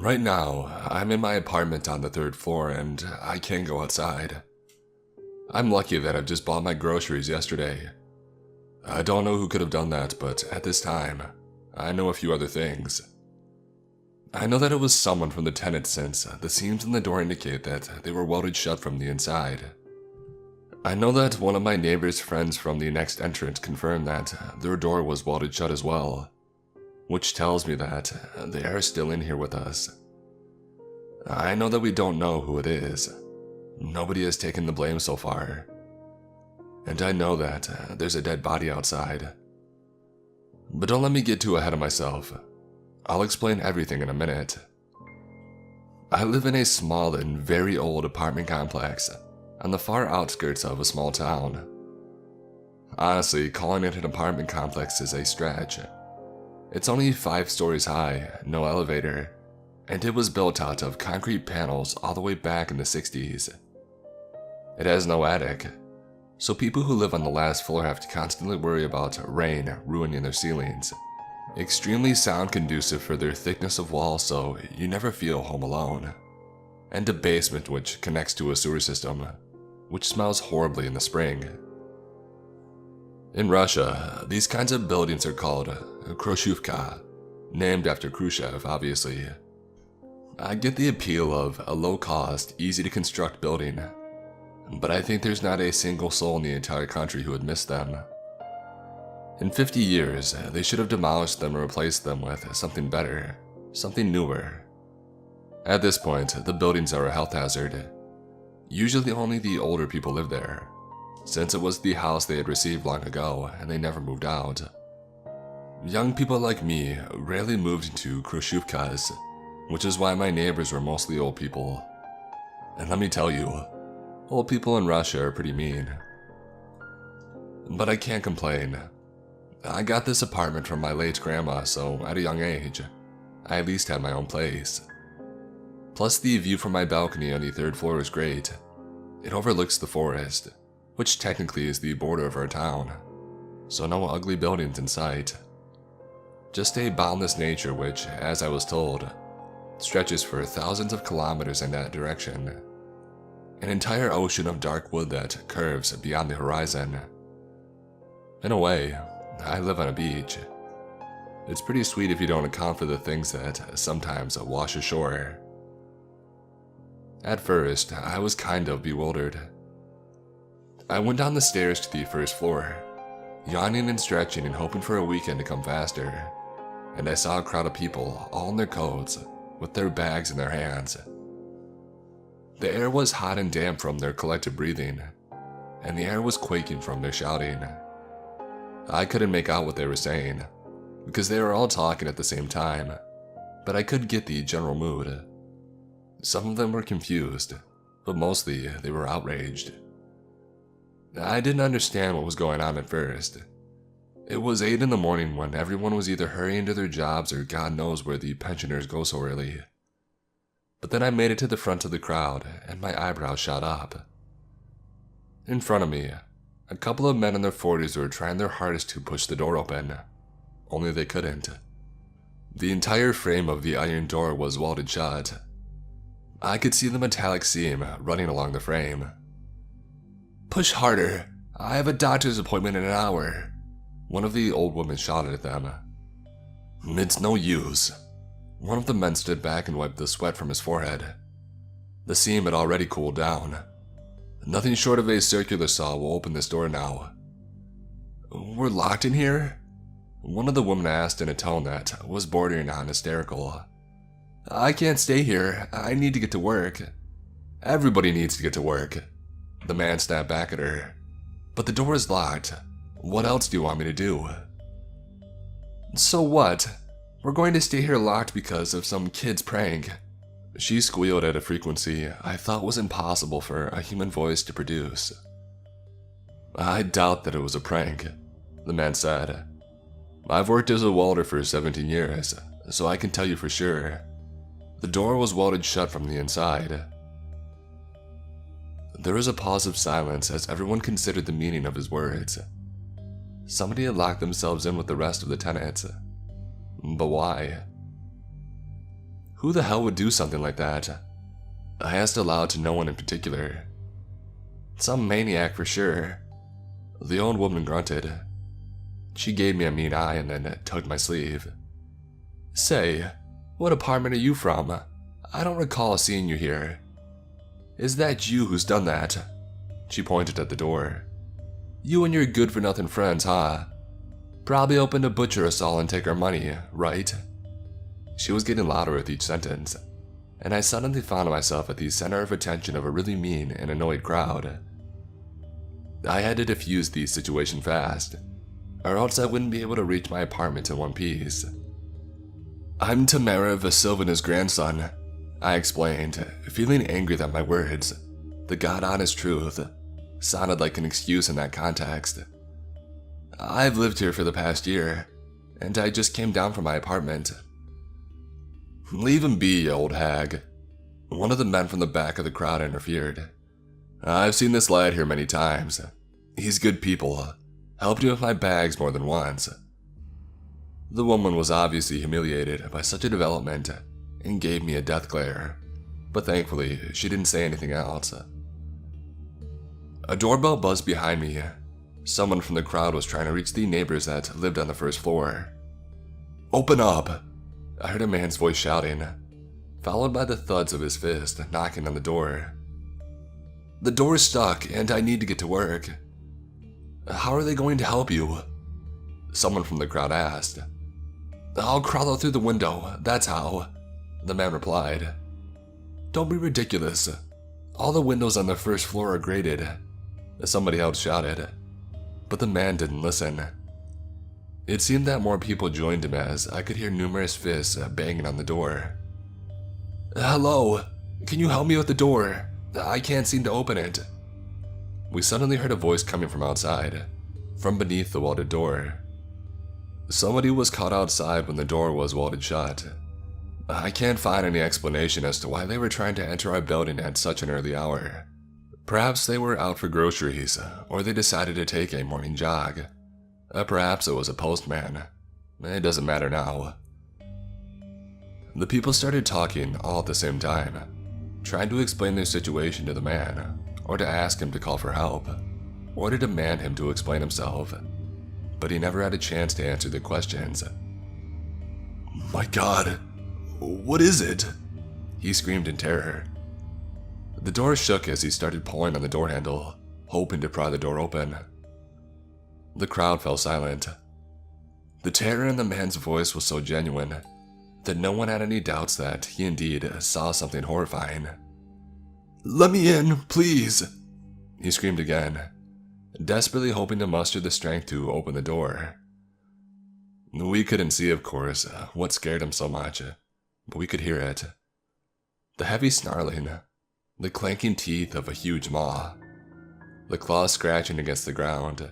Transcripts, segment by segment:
Right now, I'm in my apartment on the 3rd floor and I can't go outside. I'm lucky that I've just bought my groceries yesterday. I don't know who could have done that, but at this time, I know a few other things. I know that it was someone from the tenant since the seams in the door indicate that they were welded shut from the inside. I know that one of my neighbor's friends from the next entrance confirmed that their door was welded shut as well, which tells me that they are still in here with us. I know that we don't know who it is. Nobody has taken the blame so far. And I know that there's a dead body outside. But don't let me get too ahead of myself. I'll explain everything in a minute. I live in a small and very old apartment complex on the far outskirts of a small town. Honestly, calling it an apartment complex is a stretch. It's only 5 stories high, no elevator, and it was built out of concrete panels all the way back in the 60s. It has no attic, so people who live on the last floor have to constantly worry about rain ruining their ceilings. Extremely sound conducive for their thickness of walls, so you never feel home alone. And a basement which connects to a sewer system, which smells horribly in the spring. In Russia, these kinds of buildings are called Khrushchevka, named after Khrushchev, obviously. I get the appeal of a low-cost, easy-to-construct building, but I think there's not a single soul in the entire country who would miss them. In 50 years, they should have demolished them and replaced them with something better, something newer. At this point, the buildings are a health hazard. Usually only the older people live there, since it was the house they had received long ago and they never moved out. Young people like me rarely moved into Khrushchevkas, which is why my neighbors were mostly old people. And let me tell you, old people in Russia are pretty mean. But I can't complain. I got this apartment from my late grandma, so at a young age, I at least had my own place. Plus the view from my balcony on the 3rd floor is great. It overlooks the forest, which technically is the border of our town, so no ugly buildings in sight. Just a boundless nature which, as I was told, stretches for thousands of kilometers in that direction. An entire ocean of dark wood that curves beyond the horizon. In a way, I live on a beach. It's pretty sweet if you don't account for the things that sometimes wash ashore. At first, I was kind of bewildered. I went down the stairs to the 1st floor, yawning and stretching and hoping for a weekend to come faster, and I saw a crowd of people, all in their coats, with their bags in their hands. The air was hot and damp from their collective breathing, and the air was quaking from their shouting. I couldn't make out what they were saying, because they were all talking at the same time, but I could get the general mood. Some of them were confused, but mostly they were outraged. I didn't understand what was going on at first. It was 8 in the morning when everyone was either hurrying to their jobs or God knows where the pensioners go so early. But then I made it to the front of the crowd and my eyebrows shot up. In front of me, a couple of men in their 40s were trying their hardest to push the door open, only they couldn't. The entire frame of the iron door was welded shut. I could see the metallic seam running along the frame. "Push harder, I have a doctor's appointment in an hour," one of the old women shouted at them. "It's no use." One of the men stood back and wiped the sweat from his forehead. The seam had already cooled down. "Nothing short of a circular saw will open this door now." "We're locked in here?" one of the women asked in a tone that was bordering on hysterical. "I can't stay here, I need to get to work." "Everybody needs to get to work," the man snapped back at her. "But the door is locked. What else do you want me to do?" "So what? We're going to stay here locked because of some kid's prank." She squealed at a frequency I thought was impossible for a human voice to produce. "I doubt that it was a prank," the man said. "I've worked as a welder for 17 years, so I can tell you for sure. The door was welded shut from the inside." There was a pause of silence as everyone considered the meaning of his words. Somebody had locked themselves in with the rest of the tenants. But why? Who the hell would do something like that? I asked aloud to no one in particular. Some maniac for sure. The old woman grunted. She gave me a mean eye and then tugged my sleeve. Say, what apartment are you from? I don't recall seeing you here. Is that you who's done that? She pointed at the door. You and your good-for-nothing friends, huh? Probably hoping to butcher us all and take our money, right? She was getting louder with each sentence, and I suddenly found myself at the center of attention of a really mean and annoyed crowd. I had to defuse the situation fast, or else I wouldn't be able to reach my apartment in one piece. I'm Tamara Vasilvina's grandson, I explained, feeling angry that my words, the god-honest truth, sounded like an excuse in that context. I've lived here for the past year, and I just came down from my apartment. Leave him be, you old hag. One of the men from the back of the crowd interfered. I've seen this lad here many times. He's good people. Helped me with my bags more than once. The woman was obviously humiliated by such a development and gave me a death glare, but thankfully she didn't say anything else. A doorbell buzzed behind me. Someone from the crowd was trying to reach the neighbors that lived on the first floor. Open up! I heard a man's voice shouting, followed by the thuds of his fist knocking on the door. The door's stuck and I need to get to work. How are they going to help you? Someone from the crowd asked. I'll crawl out through the window, that's how, the man replied. Don't be ridiculous. All the windows on the first floor are grated, somebody else shouted. But the man didn't listen. It seemed that more people joined him as I could hear numerous fists banging on the door. Hello, can you help me with the door? I can't seem to open it. We suddenly heard a voice coming from outside, from beneath the welded door. Somebody was caught outside when the door was welded shut. I can't find any explanation as to why they were trying to enter our building at such an early hour. Perhaps they were out for groceries, or they decided to take a morning jog. Perhaps it was a postman. It doesn't matter now. The people started talking all at the same time, trying to explain their situation to the man, or to ask him to call for help, or to demand him to explain himself. But he never had a chance to answer the questions. My God, what is it? He screamed in terror. The door shook as he started pulling on the door handle, hoping to pry the door open. The crowd fell silent. The terror in the man's voice was so genuine that no one had any doubts that he indeed saw something horrifying. Let me in, please, he screamed again, desperately hoping to muster the strength to open the door. We couldn't see, of course, what scared him so much, but we could hear it. The heavy snarling, the clanking teeth of a huge maw, the claws scratching against the ground,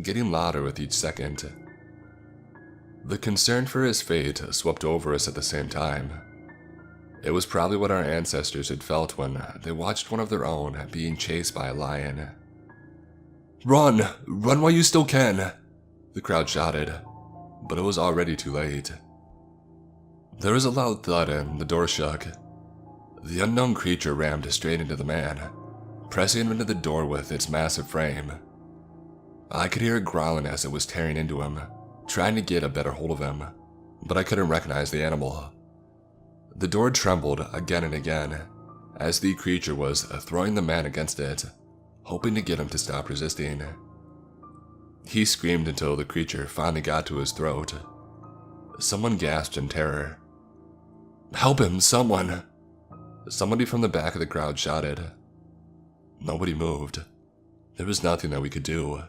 getting louder with each second. The concern for his fate swept over us at the same time. It was probably what our ancestors had felt when they watched one of their own being chased by a lion. Run! Run while you still can! The crowd shouted, but it was already too late. There was a loud thud and the door shook. The unknown creature rammed straight into the man, pressing him into the door with its massive frame. I could hear it growling as it was tearing into him, trying to get a better hold of him, but I couldn't recognize the animal. The door trembled again and again, as the creature was throwing the man against it, hoping to get him to stop resisting. He screamed until the creature finally got to his throat. Someone gasped in terror. Help him, someone! Somebody from the back of the crowd shouted. Nobody moved. There was nothing that we could do.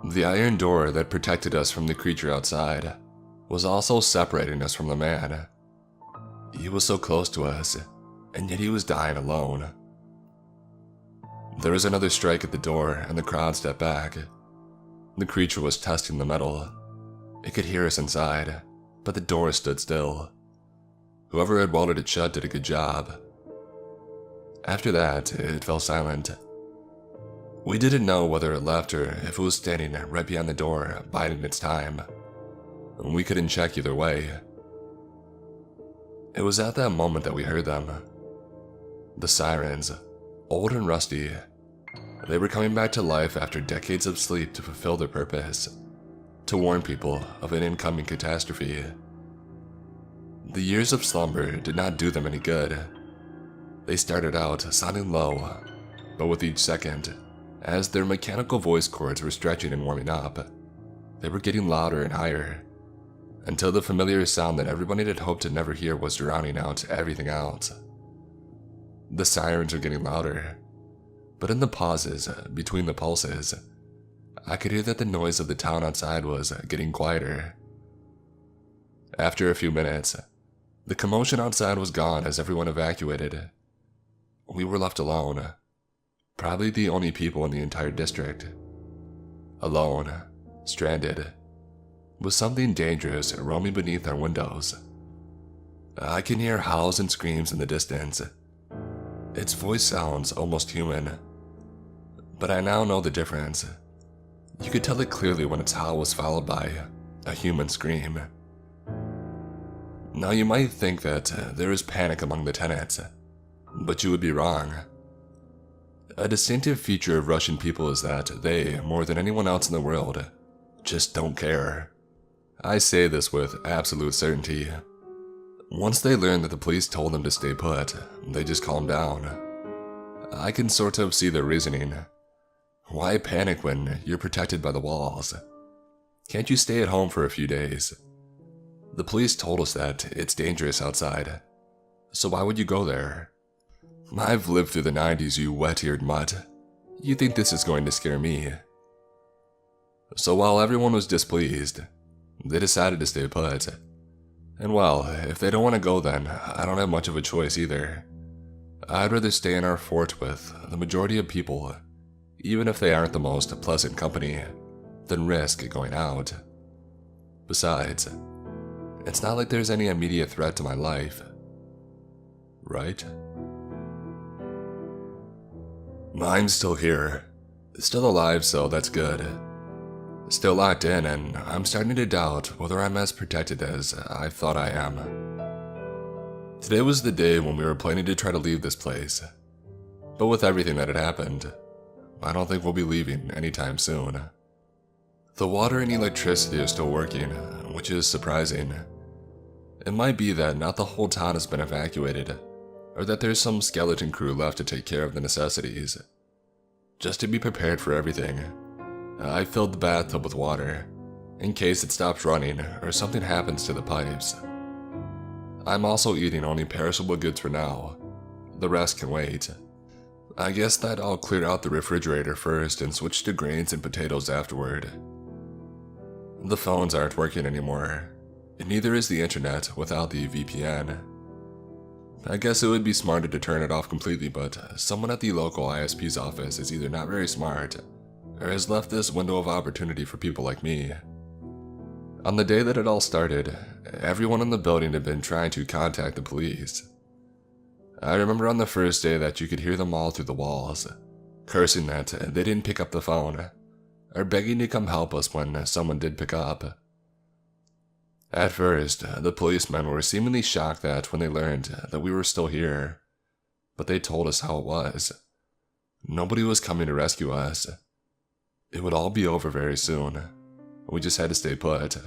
The iron door that protected us from the creature outside was also separating us from the man. He was so close to us, and yet he was dying alone. There was another strike at the door, and the crowd stepped back. The creature was testing the metal. It could hear us inside, but the door stood still. Whoever had welded it shut did a good job. After that, it fell silent. We didn't know whether it left or if it was standing right behind the door, biding its time. We couldn't check either way. It was at that moment that we heard them. The sirens, old and rusty, they were coming back to life after decades of sleep to fulfill their purpose, to warn people of an incoming catastrophe. The years of slumber did not do them any good. They started out sounding low, but with each second, as their mechanical voice cords were stretching and warming up, they were getting louder and higher, until the familiar sound that everybody had hoped to never hear was drowning out everything else. The sirens were getting louder, but in the pauses between the pulses, I could hear that the noise of the town outside was getting quieter. After a few minutes, the commotion outside was gone as everyone evacuated. We were left alone, probably the only people in the entire district. Alone, stranded, with something dangerous roaming beneath our windows. I can hear howls and screams in the distance. Its voice sounds almost human, but I now know the difference. You could tell it clearly when its howl was followed by a human scream. Now you might think that there is panic among the tenants, but you would be wrong. A distinctive feature of Russian people is that they, more than anyone else in the world, just don't care. I say this with absolute certainty. Once they learn that the police told them to stay put, they just calm down. I can sort of see their reasoning. Why panic when you're protected by the walls? Can't you stay at home for a few days? The police told us that it's dangerous outside, so why would you go there? I've lived through the 90s, you wet-eared mutt. You think this is going to scare me? So while everyone was displeased, they decided to stay put. And well, if they don't want to go, then I don't have much of a choice either. I'd rather stay in our fort with the majority of people, even if they aren't the most pleasant company, than risk going out. Besides, it's not like there's any immediate threat to my life, right? I'm still here, still alive, so that's good. Still locked in, and I'm starting to doubt whether I'm as protected as I thought I am. Today was the day when we were planning to try to leave this place, but with everything that had happened, I don't think we'll be leaving anytime soon. The water and electricity are still working, which is surprising. It might be that not the whole town has been evacuated, or that there's some skeleton crew left to take care of the necessities. Just to be prepared for everything, I filled the bathtub with water, in case it stops running or something happens to the pipes. I'm also eating only perishable goods for now. The rest can wait. I guess that I'll clear out the refrigerator first and switch to grains and potatoes afterward. The phones aren't working anymore, and neither is the internet without the VPN. I guess it would be smarter to turn it off completely, but someone at the local ISP's office is either not very smart, or has left this window of opportunity for people like me. On the day that it all started, everyone in the building had been trying to contact the police. I remember on the first day that you could hear them all through the walls, cursing that they didn't pick up the phone, or begging to come help us when someone did pick up. At first, the policemen were seemingly shocked that when they learned that we were still here, but they told us how it was. Nobody was coming to rescue us. It would all be over very soon. We just had to stay put.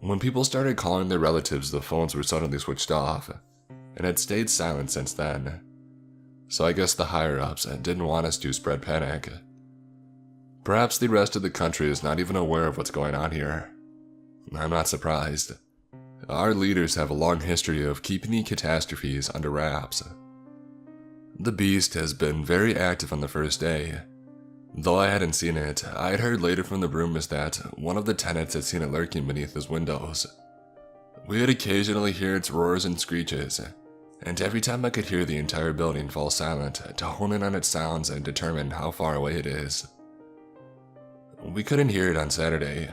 When people started calling their relatives, the phones were suddenly switched off, and had stayed silent since then. So I guess the higher-ups didn't want us to spread panic. Perhaps the rest of the country is not even aware of what's going on here. I'm not surprised. Our leaders have a long history of keeping the catastrophes under wraps. The beast has been very active on the first day. Though I hadn't seen it, I had heard later from the rumors that one of the tenants had seen it lurking beneath his windows. We would occasionally hear its roars and screeches, and every time I could hear the entire building fall silent to hone in on its sounds and determine how far away it is. We couldn't hear it on Saturday.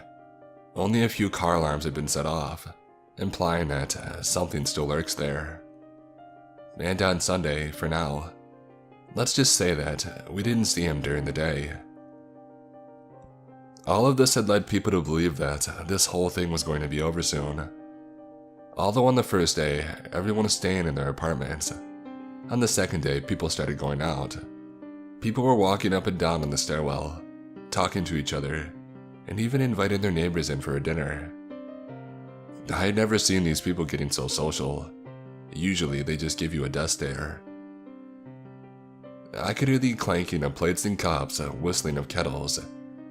Only a few car alarms had been set off, implying that something still lurks there. And on Sunday, for now, let's just say that we didn't see him during the day. All of this had led people to believe that this whole thing was going to be over soon. Although on the first day, everyone was staying in their apartments. On the second day, people started going out. People were walking up and down in the stairwell, talking to each other, and even invited their neighbors in for a dinner. I had never seen these people getting so social. Usually, they just give you a death stare. I could hear the clanking of plates and cups, whistling of kettles,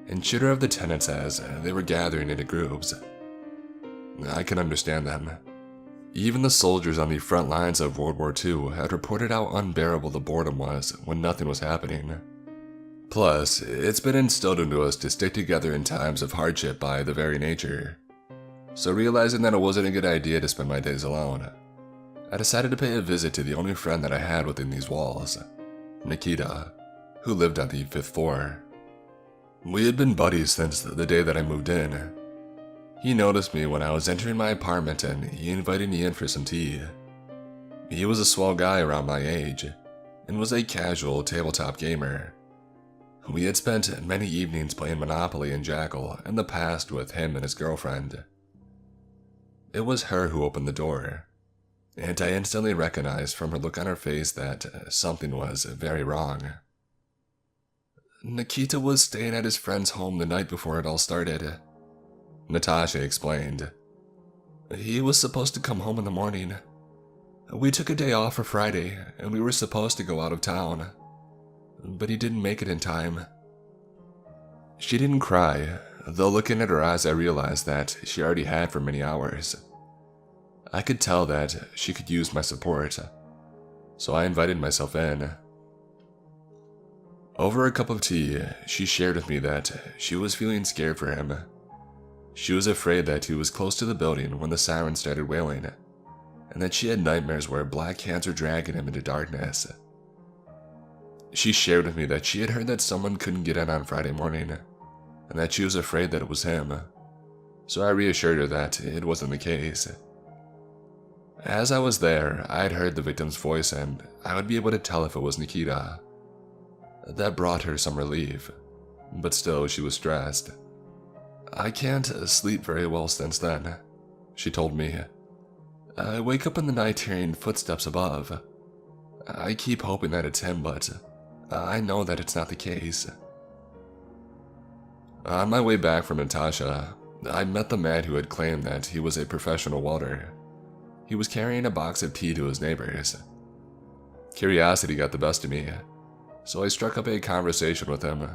and chitter of the tenants as they were gathering into groups. I can understand them. Even the soldiers on the front lines of World War II had reported how unbearable the boredom was when nothing was happening. Plus, it's been instilled into us to stick together in times of hardship by the very nature. So realizing that it wasn't a good idea to spend my days alone, I decided to pay a visit to the only friend that I had within these walls, Nikita, who lived on the 5th floor. We had been buddies since the day that I moved in. He noticed me when I was entering my apartment and he invited me in for some tea. He was a swell guy around my age and was a casual tabletop gamer. We had spent many evenings playing Monopoly and Jackal in the past with him and his girlfriend. It was her who opened the door, and I instantly recognized from her look on her face that something was very wrong. Nikita was staying at his friend's home the night before it all started, Natasha explained. He was supposed to come home in the morning. We took a day off for Friday, and we were supposed to go out of town, but he didn't make it in time. She didn't cry, though looking at her eyes I realized that she already had for many hours. I could tell that she could use my support, so I invited myself in. Over a cup of tea, she shared with me that she was feeling scared for him. She was afraid that he was close to the building when the siren started wailing, and that she had nightmares where black hands were dragging him into darkness. She shared with me that she had heard that someone couldn't get in on Friday morning, and that she was afraid that it was him, so I reassured her that it wasn't the case. As I was there, I had heard the victim's voice and I would be able to tell if it was Nikita. That brought her some relief, but still she was stressed. I can't sleep very well since then, she told me. I wake up in the night hearing footsteps above. I keep hoping that it's him, but I know that it's not the case. On my way back from Natasha, I met the man who had claimed that he was a professional welder. He was carrying a box of tea to his neighbors. Curiosity got the best of me, so I struck up a conversation with him,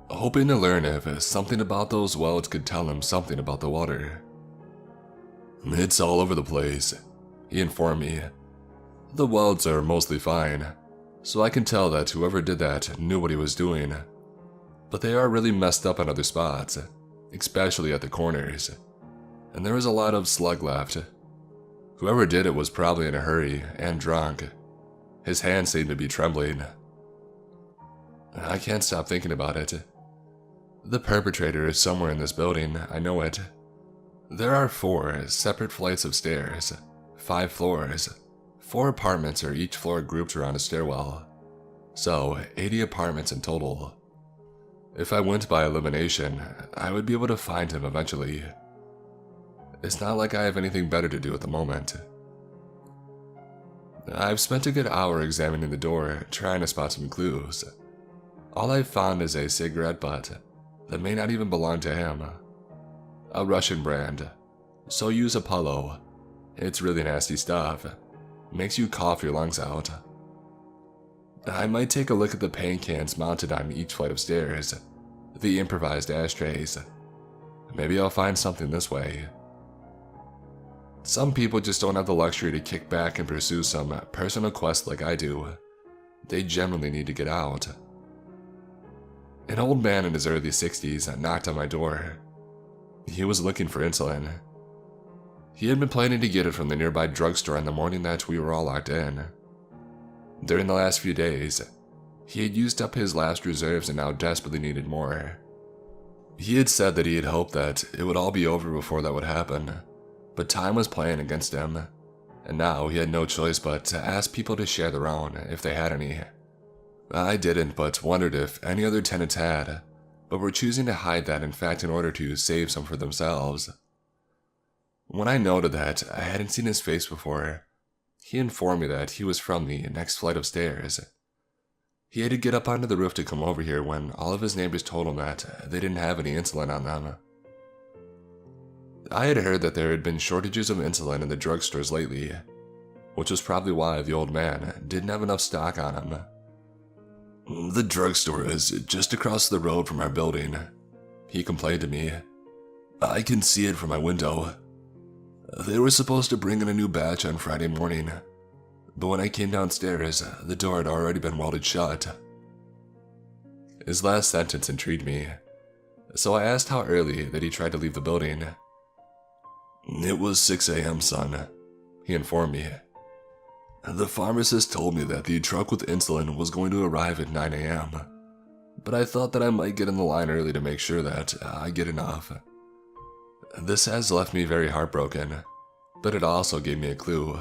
hoping to learn if something about those welds could tell him something about the water. It's all over the place, he informed me. The welds are mostly fine, so I can tell that whoever did that knew what he was doing. But they are really messed up on other spots, especially at the corners, and there is a lot of slug left. Whoever did it was probably in a hurry and drunk. His hands seemed to be trembling. I can't stop thinking about it. The perpetrator is somewhere in this building, I know it. There are 4 separate flights of stairs, 5 floors. 4 apartments are each floor grouped around a stairwell, so 80 apartments in total. If I went by elimination, I would be able to find him eventually. It's not like I have anything better to do at the moment. I've spent a good hour examining the door, trying to spot some clues. All I've found is a cigarette butt that may not even belong to him. A Russian brand, Soyuz Apollo. It's really nasty stuff. Makes you cough your lungs out. I might take a look at the paint cans mounted on each flight of stairs, the improvised ashtrays. Maybe I'll find something this way. Some people just don't have the luxury to kick back and pursue some personal quest like I do. They generally need to get out. An old man in his early 60s knocked on my door. He was looking for insulin. He had been planning to get it from the nearby drugstore on the morning that we were all locked in. During the last few days, he had used up his last reserves and now desperately needed more. He had said that he had hoped that it would all be over before that would happen, but time was playing against him, and now he had no choice but to ask people to share their own if they had any. I didn't, but wondered if any other tenants had, but were choosing to hide that in fact in order to save some for themselves. When I noted that I hadn't seen his face before, he informed me that he was from the next flight of stairs. He had to get up onto the roof to come over here when all of his neighbors told him that they didn't have any insulin on them. I had heard that there had been shortages of insulin in the drugstores lately, which was probably why the old man didn't have enough stock on him. "The drugstore is just across the road from our building," he complained to me. "I can see it from my window. They were supposed to bring in a new batch on Friday morning, but when I came downstairs, the door had already been welded shut." His last sentence intrigued me, so I asked how early that he tried to leave the building. "It was 6 a.m., son," he informed me. "The pharmacist told me that the truck with insulin was going to arrive at 9 a.m., but I thought that I might get in the line early to make sure that I get enough." This has left me very heartbroken, but it also gave me a clue.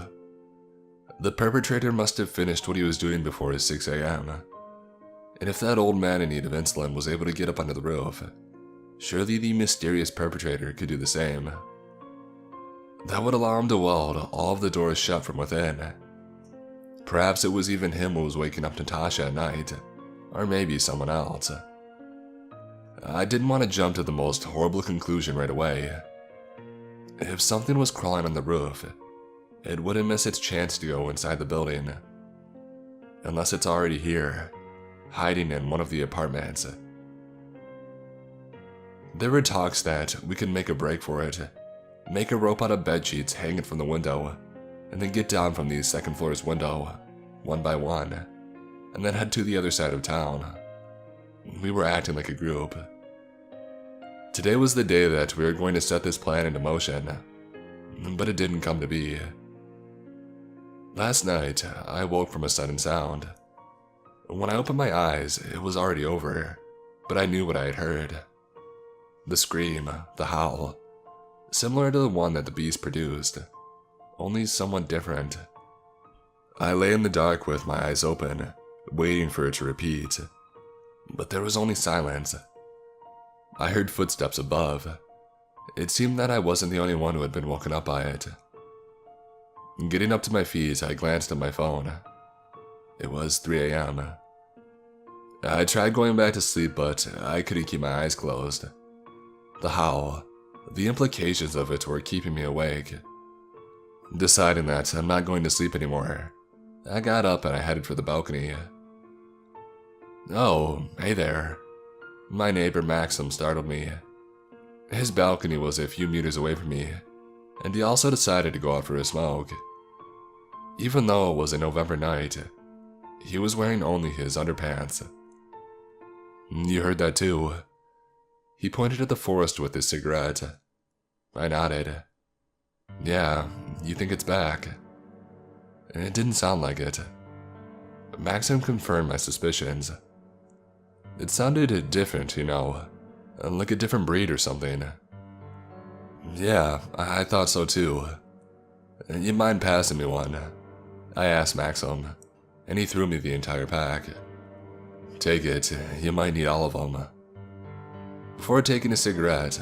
The perpetrator must have finished what he was doing before his 6 a.m., and if that old man in need of insulin was able to get up onto the roof, surely the mysterious perpetrator could do the same. That would allow him to weld all of the doors shut from within. Perhaps it was even him who was waking up Natasha at night, or maybe someone else. I didn't want to jump to the most horrible conclusion right away. If something was crawling on the roof, it wouldn't miss its chance to go inside the building. Unless it's already here, hiding in one of the apartments. There were talks that we could make a break for it, make a rope out of bed sheets hanging from the window, and then get down from the second floor's window, one by one, and then head to the other side of town. We were acting like a group. Today was the day that we were going to set this plan into motion, but it didn't come to be. Last night, I woke from a sudden sound. When I opened my eyes, it was already over, but I knew what I had heard. The scream, the howl, similar to the one that the beast produced, only somewhat different. I lay in the dark with my eyes open, waiting for it to repeat, but there was only silence. I heard footsteps above. It seemed that I wasn't the only one who had been woken up by it. Getting up to my feet, I glanced at my phone. It was 3 a.m. I tried going back to sleep, but I couldn't keep my eyes closed. The howl, the implications of it were keeping me awake. Deciding that I'm not going to sleep anymore, I got up and I headed for the balcony. "Oh, hey there." My neighbor Maxim startled me. His balcony was a few meters away from me, and he also decided to go out for a smoke. Even though it was a November night, he was wearing only his underpants. "You heard that too?" He pointed at the forest with his cigarette. I nodded. "Yeah, you think it's back?" It didn't sound like it. Maxim confirmed my suspicions. It sounded different, like a different breed or something. "Yeah, I thought so too. You mind passing me one?" I asked Maxim, and he threw me the entire pack. "Take it, you might need all of them." Before taking a cigarette,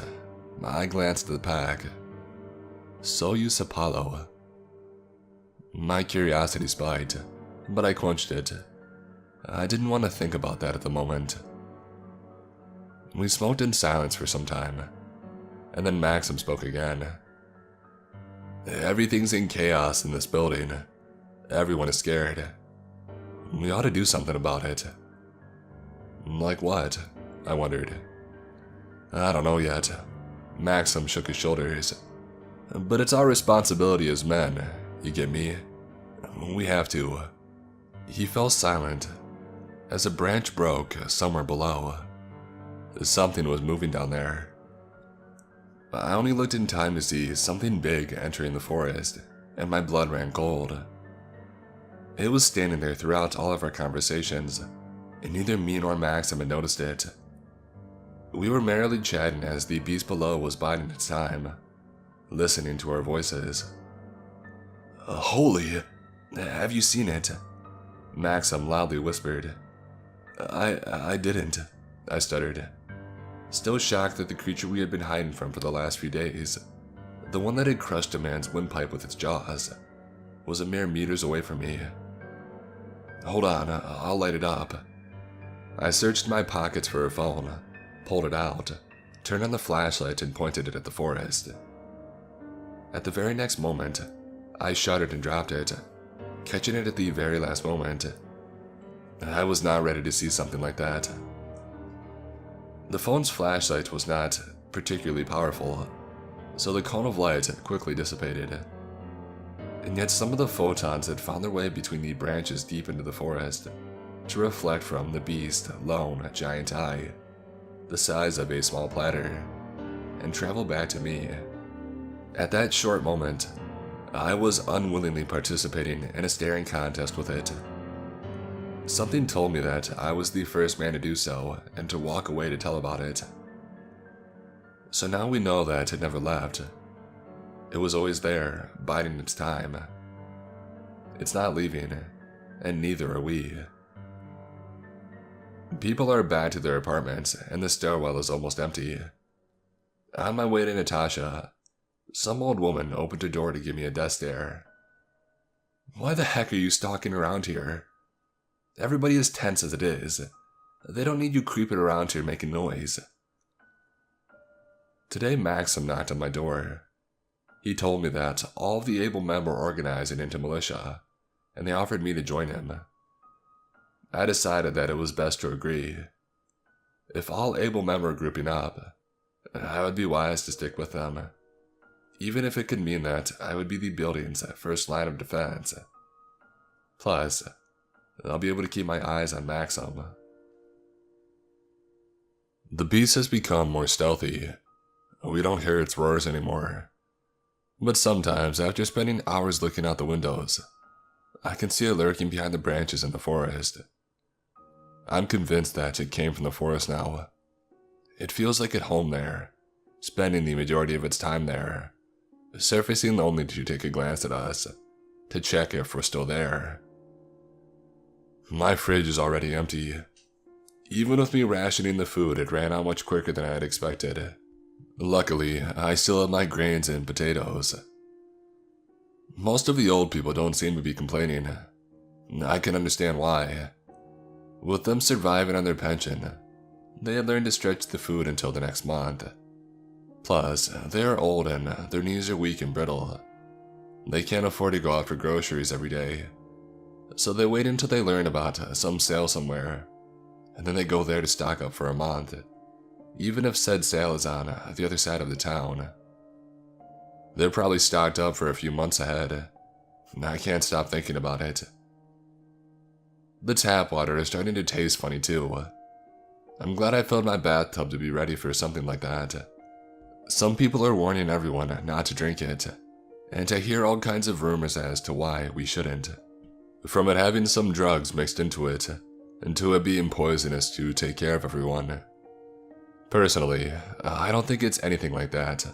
I glanced at the pack. Soyuz Apollo. My curiosity spiked, but I quenched it. I didn't want to think about that at the moment. We smoked in silence for some time, and then Maxim spoke again. "Everything's in chaos in this building. Everyone is scared. We ought to do something about it." "Like what?" I wondered. "I don't know yet." Maxim shook his shoulders. "But it's our responsibility as men, you get me? We have to." He fell silent as a branch broke somewhere below. Something was moving down there. I only looked in time to see something big entering the forest, and my blood ran cold. It was standing there throughout all of our conversations, and neither me nor Maxim had noticed it. We were merrily chatting as the beast below was biding its time, listening to our voices. "Holy, have you seen it?" Maxim loudly whispered. I didn't," I stuttered, still shocked that the creature we had been hiding from for the last few days, the one that had crushed a man's windpipe with its jaws, was a mere meters away from me. Hold on, I'll light it up. I searched my pockets for a phone, pulled it out, turned on the flashlight and pointed it at the forest. At the very next moment, I shuddered and dropped it, catching it at the very last moment. I was not ready to see something like that. The phone's flashlight was not particularly powerful, so the cone of light quickly dissipated. And yet some of the photons had found their way between the branches deep into the forest to reflect from the beast's lone giant eye, the size of a small platter, and travel back to me. At that short moment, I was unwillingly participating in a staring contest with it. Something told me that I was the first man to do so and to walk away to tell about it. So now we know that it never left. It was always there, biding its time. It's not leaving, and neither are we. People are back to their apartments, and the stairwell is almost empty. On my way to Natasha, some old woman opened her door to give me a death stare. Why the heck are you stalking around here? Everybody is tense as it is. They don't need you creeping around here making noise. Today Maxim knocked on my door. He told me that all of the able men were organizing into militia, and they offered me to join him. I decided that it was best to agree. If all able men were grouping up, I would be wise to stick with them, even if it could mean that I would be the building's first line of defense. Plus, I'll be able to keep my eyes on Maxim. The beast has become more stealthy. We don't hear its roars anymore. But sometimes, after spending hours looking out the windows, I can see it lurking behind the branches in the forest. I'm convinced that it came from the forest now. It feels like at home there, spending the majority of its time there, surfacing only to take a glance at us, to check if we're still there. My fridge is already empty. Even with me rationing the food, it ran out much quicker than I had expected. Luckily, I still have my grains and potatoes. Most of the old people don't seem to be complaining. I can understand why. With them surviving on their pension, they had learned to stretch the food until the next month. Plus, they are old and their knees are weak and brittle. They can't afford to go out for groceries every day, so they wait until they learn about some sale somewhere, and then they go there to stock up for a month, even if said sale is on the other side of the town. They're probably stocked up for a few months ahead. I can't stop thinking about it. The tap water is starting to taste funny too. I'm glad I filled my bathtub to be ready for something like that. Some people are warning everyone not to drink it, and I hear all kinds of rumors as to why we shouldn't. From it having some drugs mixed into it, and to it being poisonous to take care of everyone. Personally, I don't think it's anything like that.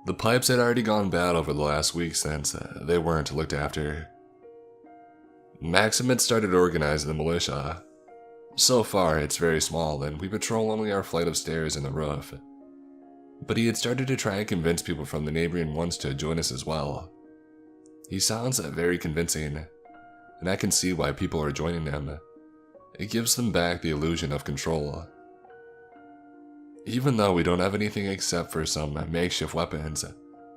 The pipes had already gone bad over the last week since they weren't looked after. Maxim had started organizing the militia. So far, it's very small, and we patrol only our flight of stairs and the roof. But he had started to try and convince people from the neighboring ones to join us as well. He sounds very convincing, and I can see why people are joining him. It gives them back the illusion of control. Even though we don't have anything except for some makeshift weapons,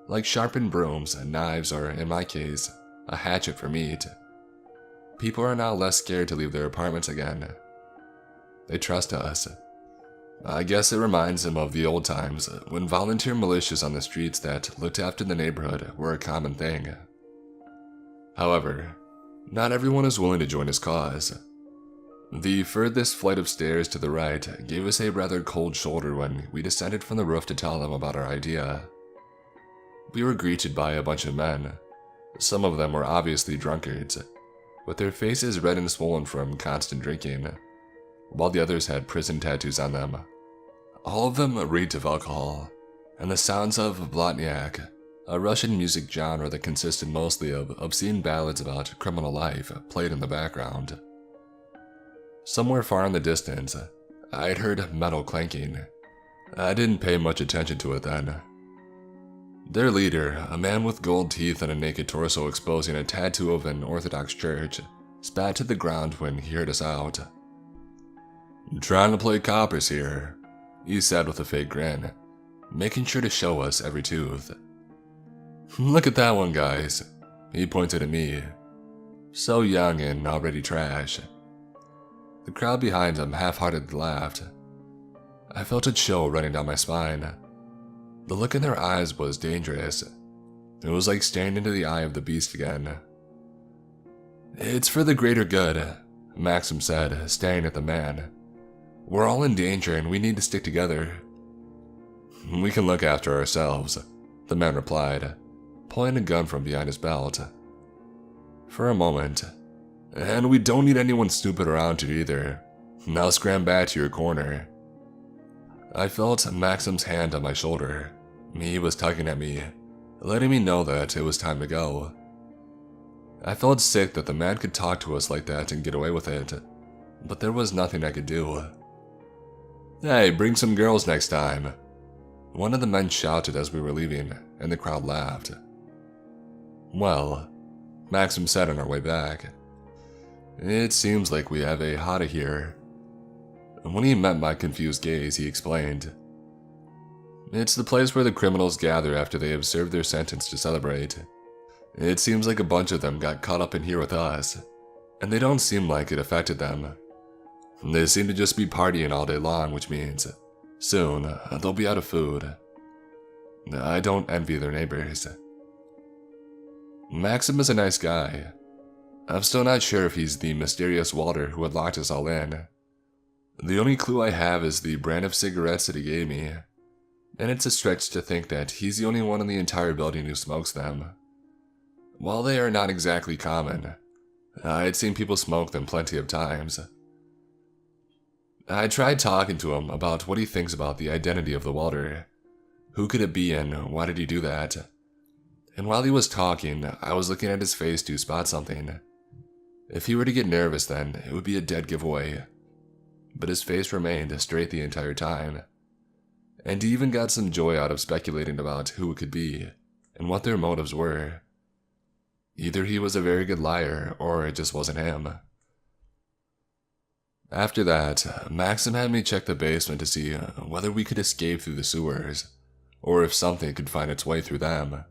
like sharpened brooms, knives, or in my case, a hatchet for meat, people are now less scared to leave their apartments again. They trust us. I guess it reminds them of the old times when volunteer militias on the streets that looked after the neighborhood were a common thing. However, not everyone is willing to join his cause. The furthest flight of stairs to the right gave us a rather cold shoulder when we descended from the roof to tell them about our idea. We were greeted by a bunch of men. Some of them were obviously drunkards, with their faces red and swollen from constant drinking, while the others had prison tattoos on them. All of them reeked of alcohol, and the sounds of Blotniak, a Russian music genre that consisted mostly of obscene ballads about criminal life, played in the background. Somewhere far in the distance, I had heard metal clanking. I didn't pay much attention to it then. Their leader, a man with gold teeth and a naked torso exposing a tattoo of an Orthodox church, spat to the ground when he heard us out. "Trying to play coppers here," he said with a fake grin, making sure to show us every tooth. "Look at that one, guys," he pointed at me. So young and already trash. The crowd behind him half-heartedly laughed. I felt a chill running down my spine. The look in their eyes was dangerous. It was like staring into the eye of the beast again. "It's for the greater good," Maxim said, staring at the man. "We're all in danger and we need to stick together." "We can look after ourselves," the man replied, pulling a gun from behind his belt. For a moment. "And we don't need anyone snooping around here either. Now scram back to your corner." I felt Maxim's hand on my shoulder. He was tugging at me, letting me know that it was time to go. I felt sick that the man could talk to us like that and get away with it, but there was nothing I could do. "Hey, bring some girls next time," one of the men shouted as we were leaving, and the crowd laughed. "Well," Maxim said on our way back, "it seems like we have a hottie here." When he met my confused gaze, he explained, "It's the place where the criminals gather after they have served their sentence to celebrate. It seems like a bunch of them got caught up in here with us, and they don't seem like it affected them. They seem to just be partying all day long, which means soon they'll be out of food. I don't envy their neighbors." Maxim is a nice guy. I'm still not sure if he's the mysterious Walter who had locked us all in. The only clue I have is the brand of cigarettes that he gave me, and it's a stretch to think that he's the only one in the entire building who smokes them. While they are not exactly common, I'd seen people smoke them plenty of times. I tried talking to him about what he thinks about the identity of the Walter. Who could it be and why did he do that? And while he was talking, I was looking at his face to spot something. If he were to get nervous, then it would be a dead giveaway. But his face remained straight the entire time, and he even got some joy out of speculating about who it could be and what their motives were. Either he was a very good liar, or it just wasn't him. After that, Maxim had me check the basement to see whether we could escape through the sewers, or if something could find its way through them.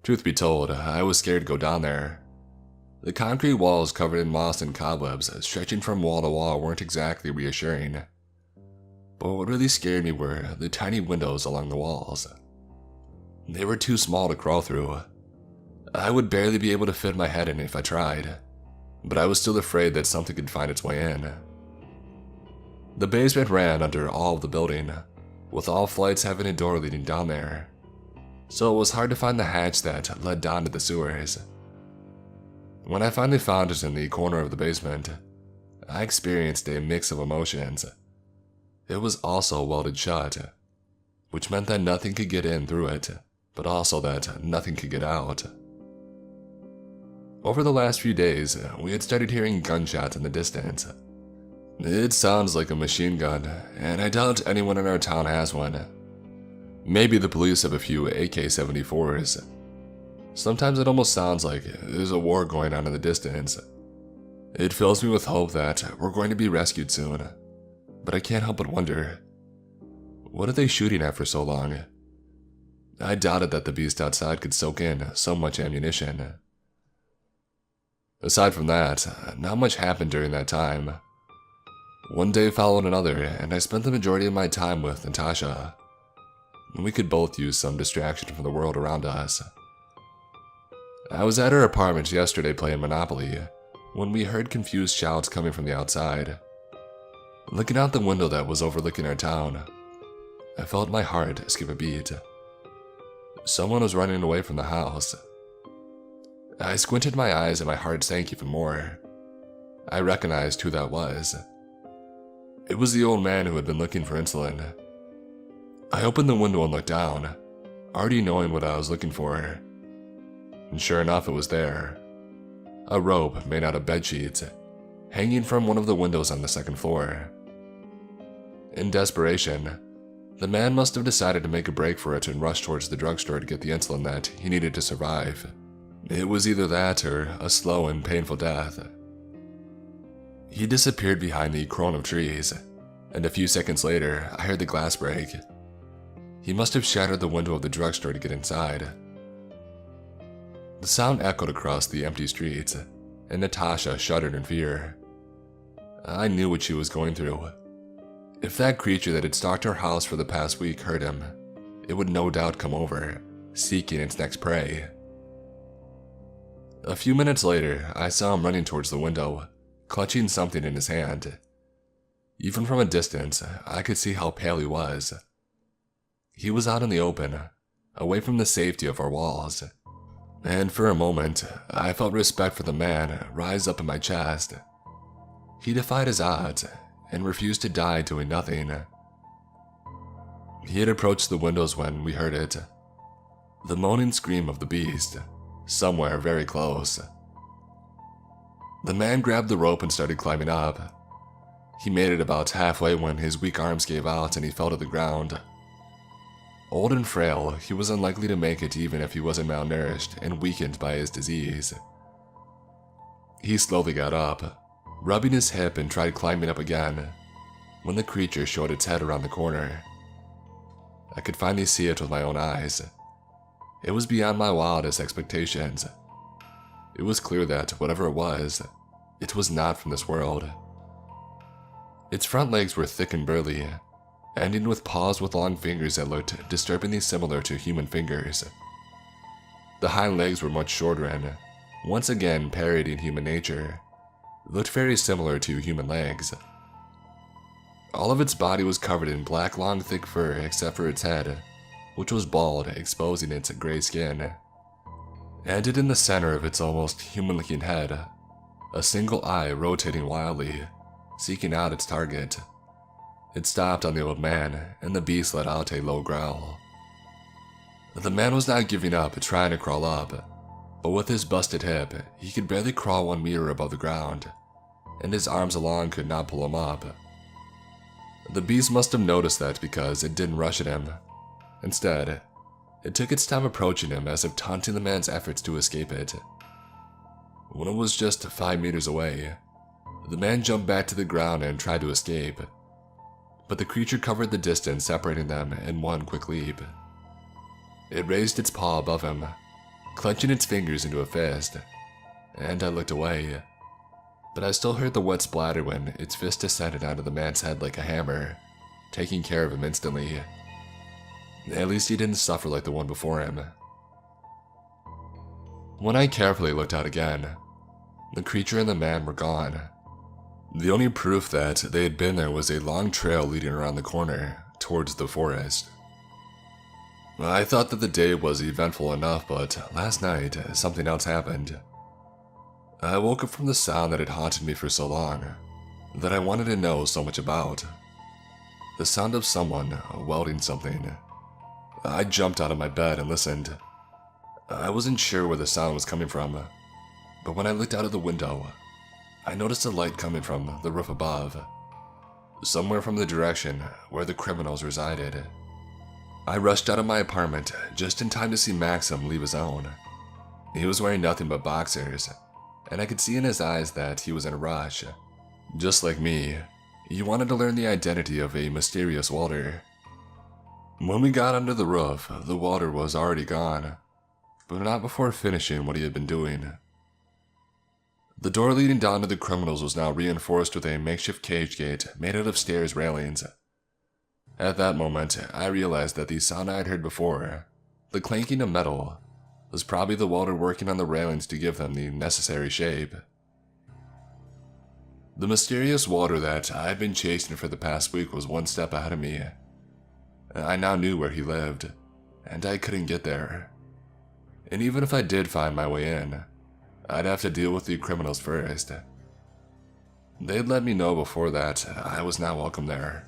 Truth be told, I was scared to go down there. The concrete walls covered in moss and cobwebs stretching from wall to wall weren't exactly reassuring. But what really scared me were the tiny windows along the walls. They were too small to crawl through. I would barely be able to fit my head in if I tried, but I was still afraid that something could find its way in. The basement ran under all of the building, with all flights having a door leading down there, so it was hard to find the hatch that led down to the sewers. When I finally found it in the corner of the basement, I experienced a mix of emotions. It was also welded shut, which meant that nothing could get in through it, but also that nothing could get out. Over the last few days, we had started hearing gunshots in the distance. It sounds like a machine gun, and I doubt anyone in our town has one. Maybe the police have a few AK-74s. Sometimes it almost sounds like there's a war going on in the distance. It fills me with hope that we're going to be rescued soon, but I can't help but wonder, what are they shooting at for so long? I doubted that the beast outside could soak in so much ammunition. Aside from that, not much happened during that time. One day followed another, and I spent the majority of my time with Natasha. We could both use some distraction from the world around us. I was at her apartment yesterday playing Monopoly, when we heard confused shouts coming from the outside. Looking out the window that was overlooking our town, I felt my heart skip a beat. Someone was running away from the house. I squinted my eyes and my heart sank even more. I recognized who that was. It was the old man who had been looking for insulin. I opened the window and looked down, already knowing what I was looking for. And sure enough, it was there. A rope made out of bedsheets, hanging from one of the windows on the second floor. In desperation, The man must have decided to make a break for it and rush towards the drugstore to get the insulin that he needed to survive. It was either that or a slow and painful death. He disappeared behind the crown of trees, and a few seconds later, I heard the glass break. He must have shattered the window of the drugstore to get inside. The sound echoed across the empty streets, and Natasha shuddered in fear. I knew what she was going through. If that creature that had stalked her house for the past week heard him, it would no doubt come over, seeking its next prey. A few minutes later, I saw him running towards the window, clutching something in his hand. Even from a distance, I could see how pale he was. He was out in the open, away from the safety of our walls, and for a moment, I felt respect for the man rise up in my chest. He defied his odds and refused to die doing nothing. He had approached the windows when we heard it. The moaning scream of the beast, somewhere very close. The man grabbed the rope and started climbing up. He made it about halfway when his weak arms gave out and he fell to the ground. Old and frail, he was unlikely to make it even if he wasn't malnourished and weakened by his disease. He slowly got up, rubbing his hip, and tried climbing up again, when the creature showed its head around the corner. I could finally see it with my own eyes. It was beyond my wildest expectations. It was clear that whatever it was not from this world. Its front legs were thick and burly, ending with paws with long fingers that looked disturbingly similar to human fingers. The hind legs were much shorter and, once again parodying human nature, looked very similar to human legs. All of its body was covered in black, long, thick fur except for its head, which was bald, exposing its gray skin. And in the center of its almost human-looking head, a single eye rotating wildly, seeking out its target. It stopped on the old man, and the beast let out a low growl. The man was not giving up, trying to crawl up, but with his busted hip, he could barely crawl 1 meter above the ground, and his arms alone could not pull him up. The beast must have noticed that because it didn't rush at him. Instead, it took its time approaching him as if taunting the man's efforts to escape it. When it was just 5 meters away, the man jumped back to the ground and tried to escape, but the creature covered the distance separating them in one quick leap. It raised its paw above him, clenching its fingers into a fist, and I looked away, but I still heard the wet splatter when its fist descended onto the man's head like a hammer, taking care of him instantly. At least he didn't suffer like the one before him. When I carefully looked out again, the creature and the man were gone. The only proof that they had been there was a long trail leading around the corner, towards the forest. I thought that the day was eventful enough, but last night, something else happened. I woke up from the sound that had haunted me for so long, that I wanted to know so much about. The sound of someone welding something. I jumped out of my bed and listened. I wasn't sure where the sound was coming from, but when I looked out of the window, I noticed a light coming from the roof above, somewhere from the direction where the criminals resided. I rushed out of my apartment just in time to see Maxim leave his own. He was wearing nothing but boxers, and I could see in his eyes that he was in a rush. Just like me, he wanted to learn the identity of a mysterious welder. When we got under the roof, the welder was already gone, but not before finishing what he had been doing. The door leading down to the criminals was now reinforced with a makeshift cage gate made out of stairs railings. At that moment, I realized that the sound I had heard before, the clanking of metal, was probably the welder working on the railings to give them the necessary shape. The mysterious welder that I had been chasing for the past week was one step ahead of me. I now knew where he lived, and I couldn't get there. And even if I did find my way in, I'd have to deal with the criminals first. They'd let me know before that I was not welcome there.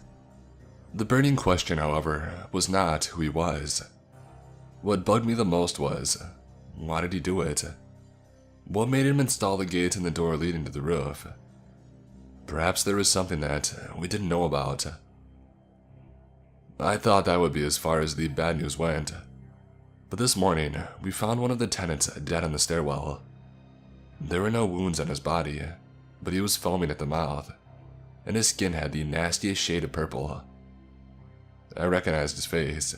The burning question, however, was not who he was. What bugged me the most was, why did he do it? What made him install the gate and the door leading to the roof? Perhaps there was something that we didn't know about. I thought that would be as far as the bad news went. But this morning, we found one of the tenants dead in the stairwell. There were no wounds on his body, but he was foaming at the mouth, and his skin had the nastiest shade of purple. I recognized his face.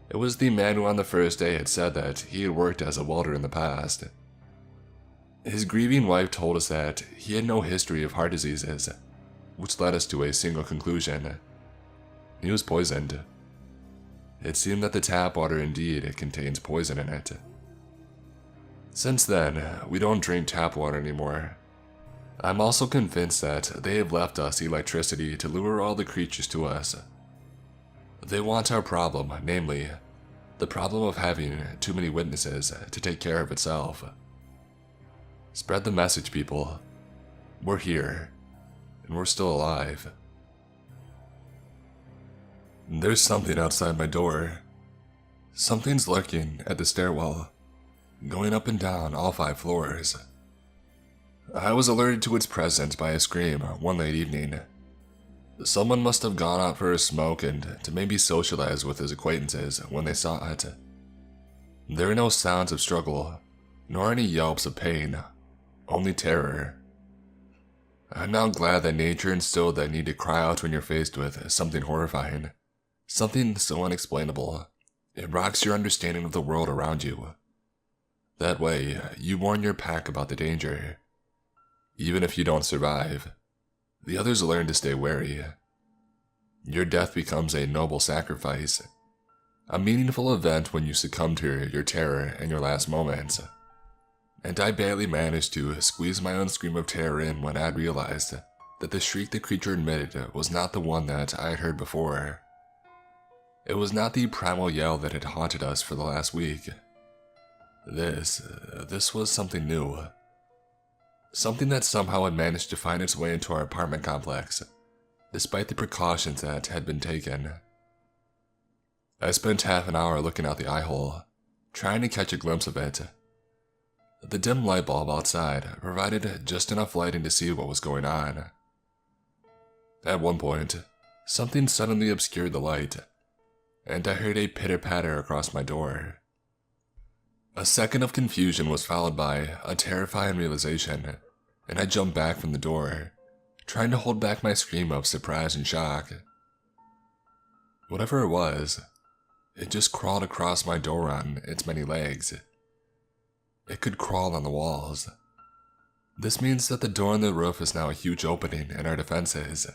It was the man who on the first day had said that he had worked as a welder in the past. His grieving wife told us that he had no history of heart diseases, which led us to a single conclusion. He was poisoned. It seemed that the tap water indeed contains poison in it. Since then, we don't drink tap water anymore. I'm also convinced that they have left us electricity to lure all the creatures to us. They want our problem, namely, the problem of having too many witnesses to take care of itself. Spread the message, people. We're here, and we're still alive. There's something outside my door. Something's lurking at the stairwell, going up and down all 5 floors. I was alerted to its presence by a scream one late evening. Someone must have gone out for a smoke and to maybe socialize with his acquaintances when they saw it. There were no sounds of struggle, nor any yelps of pain, only terror. I'm now glad that nature instilled that need to cry out when you're faced with something horrifying, something so unexplainable. It rocks your understanding of the world around you. That way, you warn your pack about the danger. Even if you don't survive, the others learn to stay wary. Your death becomes a noble sacrifice, a meaningful event when you succumb to your terror in your last moments. And I barely managed to squeeze my own scream of terror in when I realized that the shriek the creature emitted was not the one that I had heard before. It was not the primal yell that had haunted us for the last week. This was something new. Something that somehow had managed to find its way into our apartment complex, despite the precautions that had been taken. I spent half an hour looking out the eye hole, trying to catch a glimpse of it. The dim light bulb outside provided just enough lighting to see what was going on. At one point, something suddenly obscured the light, and I heard a pitter-patter across my door. A second of confusion was followed by a terrifying realization, and I jumped back from the door, trying to hold back my scream of surprise and shock. Whatever it was, it just crawled across my door on its many legs. It could crawl on the walls. This means that the door on the roof is now a huge opening in our defenses.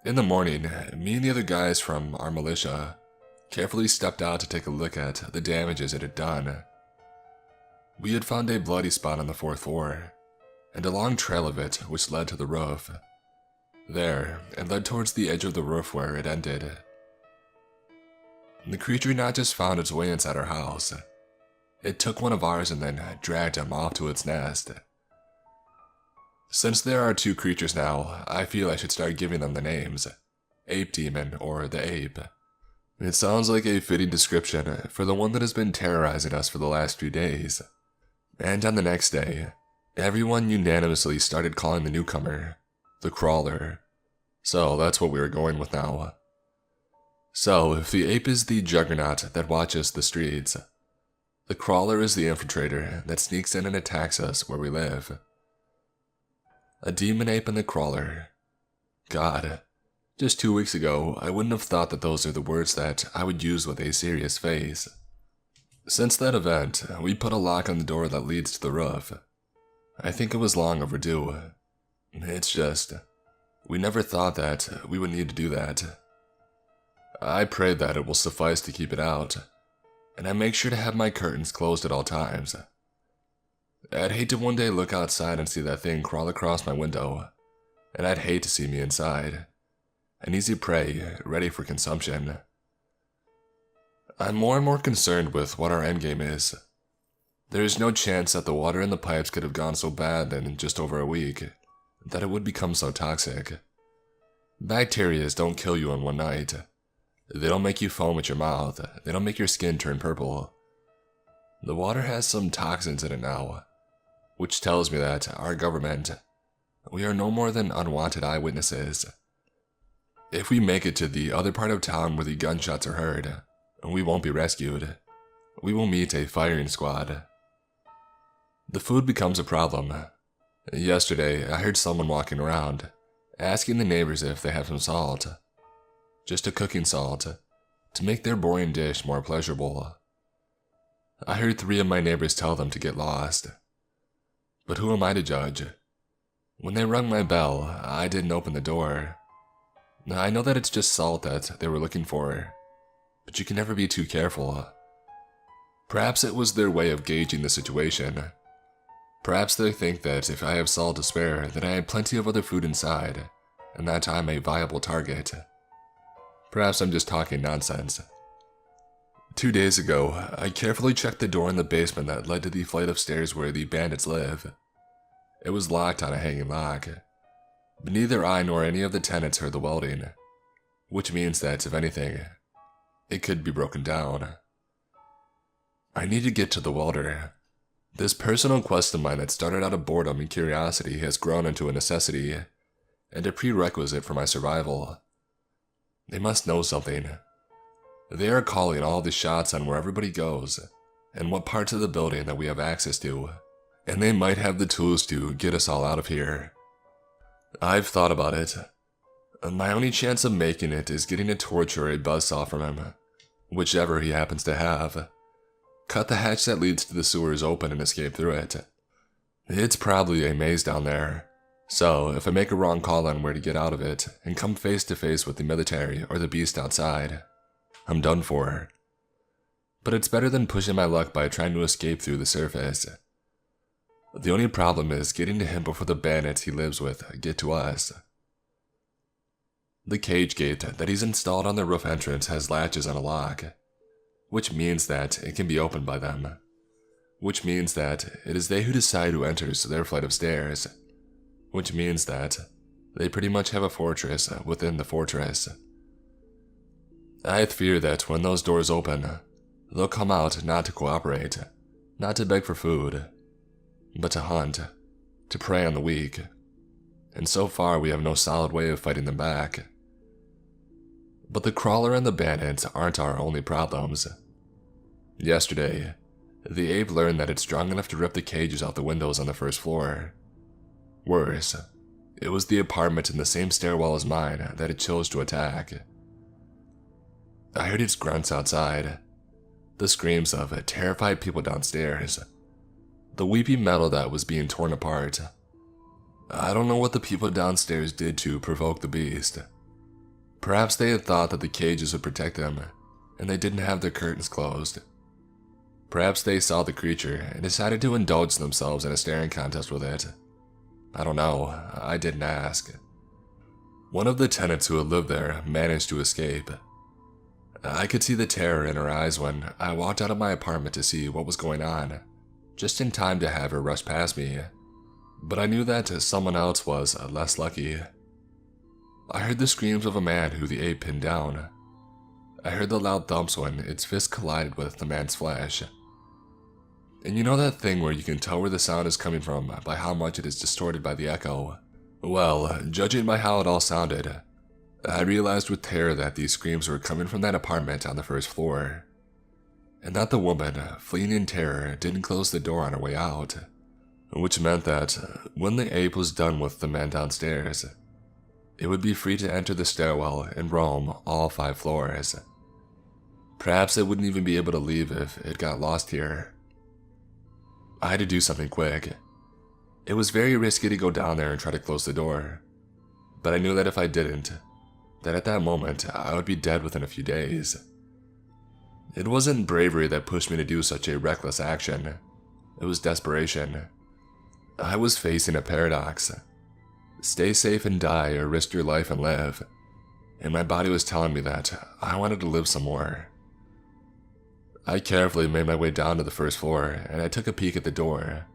In the morning, me and the other guys from our militia carefully stepped out to take a look at the damages it had done. We had found a bloody spot on the 4th floor, and a long trail of it which led to the roof. There, it led towards the edge of the roof where it ended. The creature not just found its way inside our house, it took one of ours and then dragged him off to its nest. Since there are 2 creatures now, I feel I should start giving them the names, Ape Demon or the Ape. It sounds like a fitting description for the one that has been terrorizing us for the last few days. And on the next day, everyone unanimously started calling the newcomer the Crawler. So that's what we are going with now. So if the ape is the juggernaut that watches the streets, the Crawler is the infiltrator that sneaks in and attacks us where we live. A demon ape and the Crawler. God, just 2 weeks ago, I wouldn't have thought that those are the words that I would use with a serious face. Since that event, we put a lock on the door that leads to the roof. I think it was long overdue. It's just, we never thought that we would need to do that. I pray that it will suffice to keep it out, and I make sure to have my curtains closed at all times. I'd hate to one day look outside and see that thing crawl across my window, and I'd hate to see me inside. An easy prey, ready for consumption. I'm more and more concerned with what our endgame is. There is no chance that the water in the pipes could have gone so bad in just over a week, that it would become so toxic. Bacteria don't kill you in one night. They don't make you foam at your mouth. They don't make your skin turn purple. The water has some toxins in it now, which tells me that our government, we are no more than unwanted eyewitnesses. If we make it to the other part of town where the gunshots are heard, we won't be rescued. We will meet a firing squad. The food becomes a problem. Yesterday, I heard someone walking around, asking the neighbors if they have some salt. Just a cooking salt, to make their boring dish more pleasurable. I heard 3 of my neighbors tell them to get lost. But who am I to judge? When they rung my bell, I didn't open the door. I know that it's just salt that they were looking for, but you can never be too careful. Perhaps it was their way of gauging the situation. Perhaps they think that if I have salt to spare, then I have plenty of other food inside, and that I'm a viable target. Perhaps I'm just talking nonsense. 2 days ago, I carefully checked the door in the basement that led to the flight of stairs where the bandits live. It was locked on a hanging lock, but neither I nor any of the tenants heard the welding, which means that, if anything, it could be broken down. I need to get to the welder. This personal quest of mine that started out of boredom and curiosity has grown into a necessity, and a prerequisite for my survival. They must know something. They are calling all the shots on where everybody goes, and what parts of the building that we have access to, and they might have the tools to get us all out of here. I've thought about it. My only chance of making it is getting a torch or a buzzsaw from him, whichever he happens to have. Cut the hatch that leads to the sewers open and escape through it. It's probably a maze down there, so if I make a wrong call on where to get out of it and come face to face with the military or the beast outside, I'm done for. But it's better than pushing my luck by trying to escape through the surface. The only problem is getting to him before the bandits he lives with get to us. The cage gate that he's installed on the roof entrance has latches on a lock, which means that it can be opened by them, which means that it is they who decide who enters their flight of stairs, which means that they pretty much have a fortress within the fortress. I fear that when those doors open, they'll come out not to cooperate, not to beg for food, but to hunt, to prey on the weak, and so far we have no solid way of fighting them back. But the crawler and the bandits aren't our only problems. Yesterday, the ape learned that it's strong enough to rip the cages out the windows on the first floor. Worse, it was the apartment in the same stairwell as mine that it chose to attack. I heard its grunts outside, the screams of terrified people downstairs, the weeping metal that was being torn apart. I don't know what the people downstairs did to provoke the beast. Perhaps they had thought that the cages would protect them, and they didn't have their curtains closed. Perhaps they saw the creature and decided to indulge themselves in a staring contest with it. I don't know, I didn't ask. One of the tenants who had lived there managed to escape. I could see the terror in her eyes when I walked out of my apartment to see what was going on, just in time to have her rush past me. But I knew that someone else was less lucky. I heard the screams of a man who the ape pinned down. I heard the loud thumps when its fist collided with the man's flesh. And you know that thing where you can tell where the sound is coming from by how much it is distorted by the echo? Well, judging by how it all sounded, I realized with terror that these screams were coming from that apartment on the first floor, and that the woman, fleeing in terror, didn't close the door on her way out, which meant that when the ape was done with the man downstairs, it would be free to enter the stairwell and roam all 5 floors. Perhaps it wouldn't even be able to leave if it got lost here. I had to do something quick. It was very risky to go down there and try to close the door, but I knew that if I didn't, that at that moment I would be dead within a few days. It wasn't bravery that pushed me to do such a reckless action. It was desperation. I was facing a paradox. Stay safe and die, or risk your life and live. And my body was telling me that I wanted to live some more. I carefully made my way down to the first floor, and I took a peek at the door.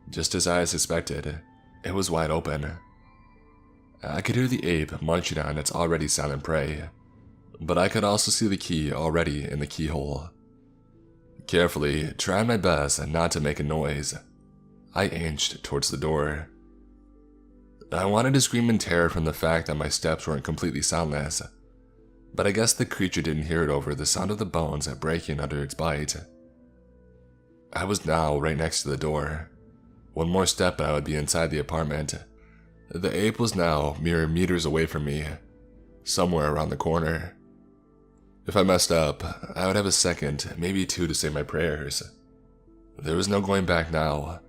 Just as I suspected, it was wide open. I could hear the ape munching on its already silent prey, but I could also see the key already in the keyhole. Carefully, trying my best not to make a noise, I inched towards the door. I wanted to scream in terror from the fact that my steps weren't completely soundless, but I guess the creature didn't hear it over the sound of the bones breaking under its bite. I was now right next to the door. One more step and I would be inside the apartment. The ape was now mere meters away from me, somewhere around the corner. If I messed up, I would have a second, maybe two, to say my prayers. There was no going back now.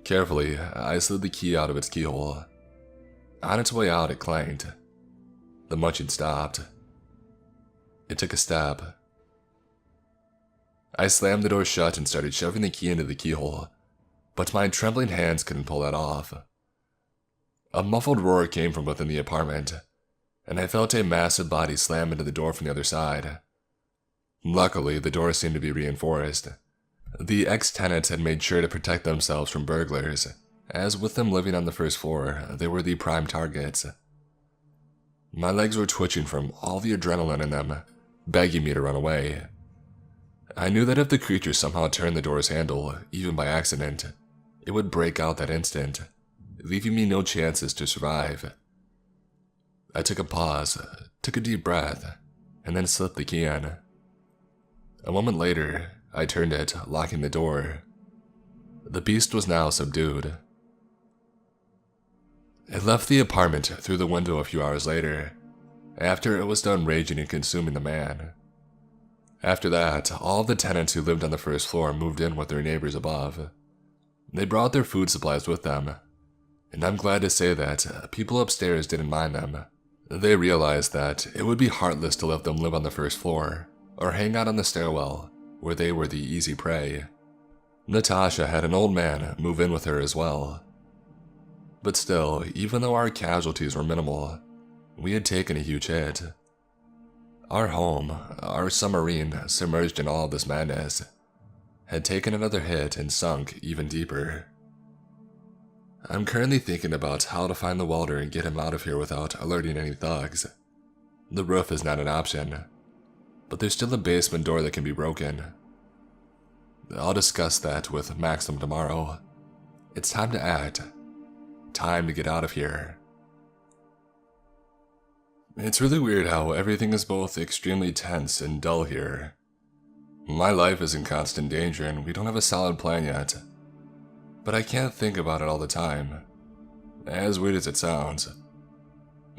Carefully, I slid the key out of its keyhole. On its way out, it clanged. The munching stopped. It took a step. I slammed the door shut and started shoving the key into the keyhole, but my trembling hands couldn't pull that off. A muffled roar came from within the apartment, and I felt a massive body slam into the door from the other side. Luckily, the door seemed to be reinforced. The ex-tenants had made sure to protect themselves from burglars, as with them living on the first floor, they were the prime targets. My legs were twitching from all the adrenaline in them, begging me to run away. I knew that if the creature somehow turned the door's handle, even by accident, it would break out that instant, leaving me no chances to survive. I took a pause, took a deep breath, and then slipped the key in. A moment later, I turned it, locking the door. The beast was now subdued. It left the apartment through the window a few hours later, after it was done raging and consuming the man. After that, all of the tenants who lived on the first floor moved in with their neighbors above. They brought their food supplies with them, and I'm glad to say that people upstairs didn't mind them. They realized that it would be heartless to let them live on the first floor, or hang out on the stairwell, where they were the easy prey. Natasha had an old man move in with her as well. But still, even though our casualties were minimal, we had taken a huge hit. Our home, our submarine submerged in all this madness, had taken another hit and sunk even deeper. I'm currently thinking about how to find the welder and get him out of here without alerting any thugs. The roof is not an option, but there's still a basement door that can be broken. I'll discuss that with Maxim tomorrow. It's time to act. Time to get out of here. It's really weird how everything is both extremely tense and dull here. My life is in constant danger and we don't have a solid plan yet. But I can't think about it all the time. As weird as it sounds.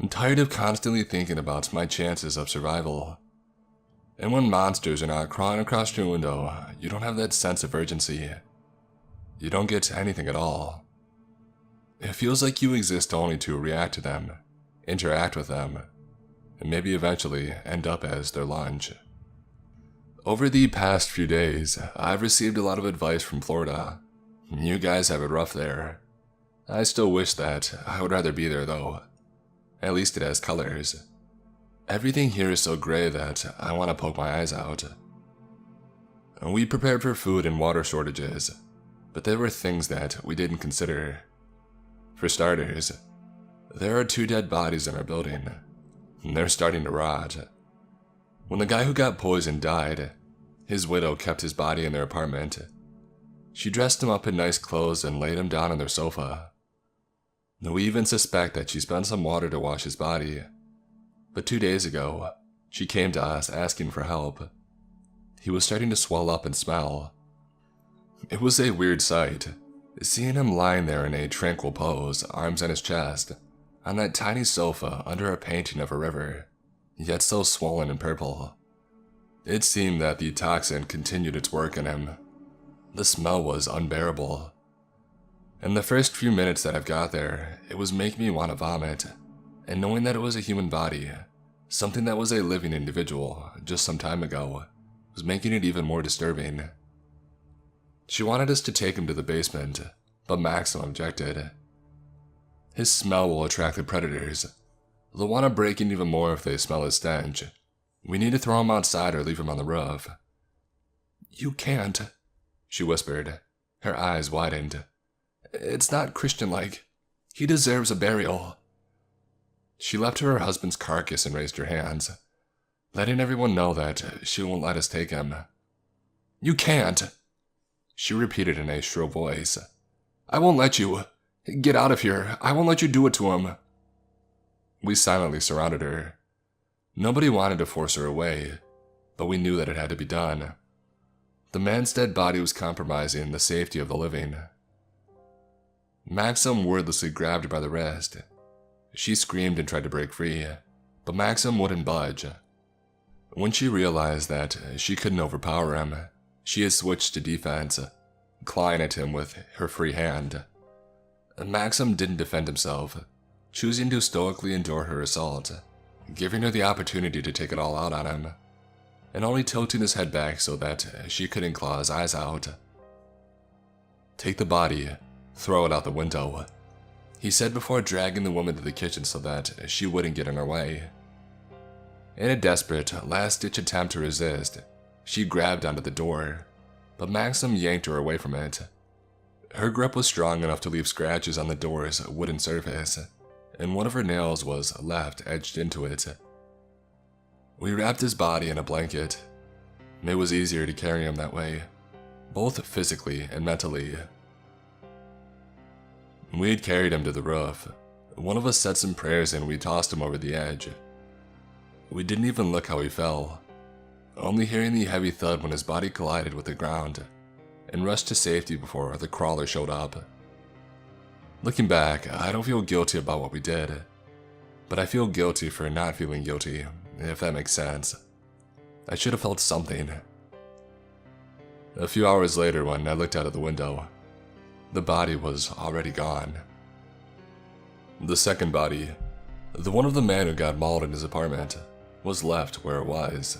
I'm tired of constantly thinking about my chances of survival. And when monsters are not crawling across your window, you don't have that sense of urgency. You don't get anything at all. It feels like you exist only to react to them, interact with them, and maybe eventually end up as their lunch. Over the past few days, I've received a lot of advice from Florida. You guys have it rough there. I still wish that I would rather be there though. At least it has colors. Everything here is so gray that I want to poke my eyes out. We prepared for food and water shortages, but there were things that we didn't consider. For starters, there are 2 dead bodies in our building. They're starting to rot. When the guy who got poisoned died, his widow kept his body in their apartment. She dressed him up in nice clothes and laid him down on their sofa. We even suspect that she spent some water to wash his body. But 2 days ago, she came to us asking for help. He was starting to swell up and smell. It was a weird sight, seeing him lying there in a tranquil pose, arms on his chest, on that tiny sofa under a painting of a river, yet so swollen and purple. It seemed that the toxin continued its work in him. The smell was unbearable. In the first few minutes that I've got there, it was making me want to vomit, and knowing that it was a human body, something that was a living individual just some time ago, was making it even more disturbing. She wanted us to take him to the basement, but Maxim objected. His smell will attract the predators. They'll want to break in even more if they smell his stench. We need to throw him outside or leave him on the roof. You can't, she whispered. Her eyes widened. It's not Christian-like. He deserves a burial. She leapt to her husband's carcass and raised her hands, letting everyone know that she won't let us take him. You can't, she repeated in a shrill voice. I won't let you. Get out of here. I won't let you do it to him. We silently surrounded her. Nobody wanted to force her away, but we knew that it had to be done. The man's dead body was compromising the safety of the living. Maxim wordlessly grabbed her by the wrist. She screamed and tried to break free, but Maxim wouldn't budge. When she realized that she couldn't overpower him, she had switched to defense, clawing at him with her free hand. Maxim didn't defend himself, choosing to stoically endure her assault, giving her the opportunity to take it all out on him, and only tilting his head back so that she couldn't claw his eyes out. "Take the body, throw it out the window," he said before dragging the woman to the kitchen so that she wouldn't get in her way. In a desperate, last-ditch attempt to resist, she grabbed onto the door, but Maxim yanked her away from it. Her grip was strong enough to leave scratches on the door's wooden surface, and one of her nails was left edged into it. We wrapped his body in a blanket. It was easier to carry him that way, both physically and mentally. We had carried him to the roof. One of us said some prayers and we tossed him over the edge. We didn't even look how he fell, only hearing the heavy thud when his body collided with the ground, and rushed to safety before the crawler showed up. Looking back, I don't feel guilty about what we did, but I feel guilty for not feeling guilty, if that makes sense. I should have felt something. A few hours later, when I looked out of the window, the body was already gone. The second body, the one of the man who got mauled in his apartment, was left where it was.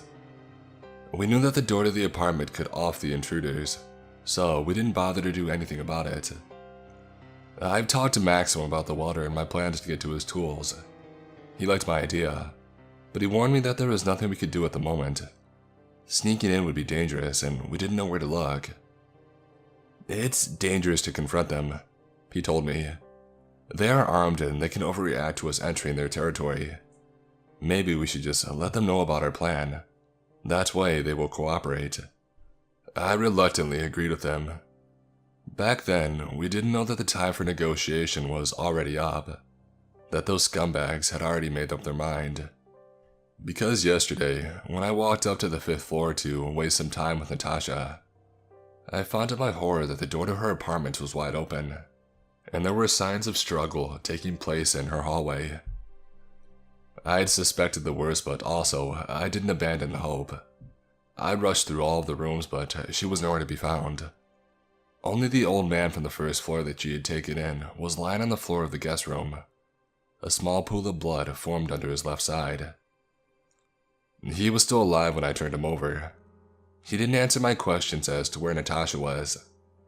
We knew that the door to the apartment could off the intruders, so we didn't bother to do anything about it. I've talked to Maxim about the water and my plans to get to his tools. He liked my idea, but he warned me that there was nothing we could do at the moment. Sneaking in would be dangerous, and we didn't know where to look. "It's dangerous to confront them," he told me. "They are armed and they can overreact to us entering their territory. Maybe we should just let them know about our plan. That way they will cooperate." I reluctantly agreed with them. Back then, we didn't know that the time for negotiation was already up, that those scumbags had already made up their mind. Because yesterday, when I walked up to the 5th floor to waste some time with Natasha, I found to my horror that the door to her apartment was wide open, and there were signs of struggle taking place in her hallway. I had suspected the worst, but also, I didn't abandon hope. I rushed through all of the rooms, but she was nowhere to be found. Only the old man from the 1st floor that she had taken in was lying on the floor of the guest room. A small pool of blood formed under his left side. He was still alive when I turned him over. He didn't answer my questions as to where Natasha was,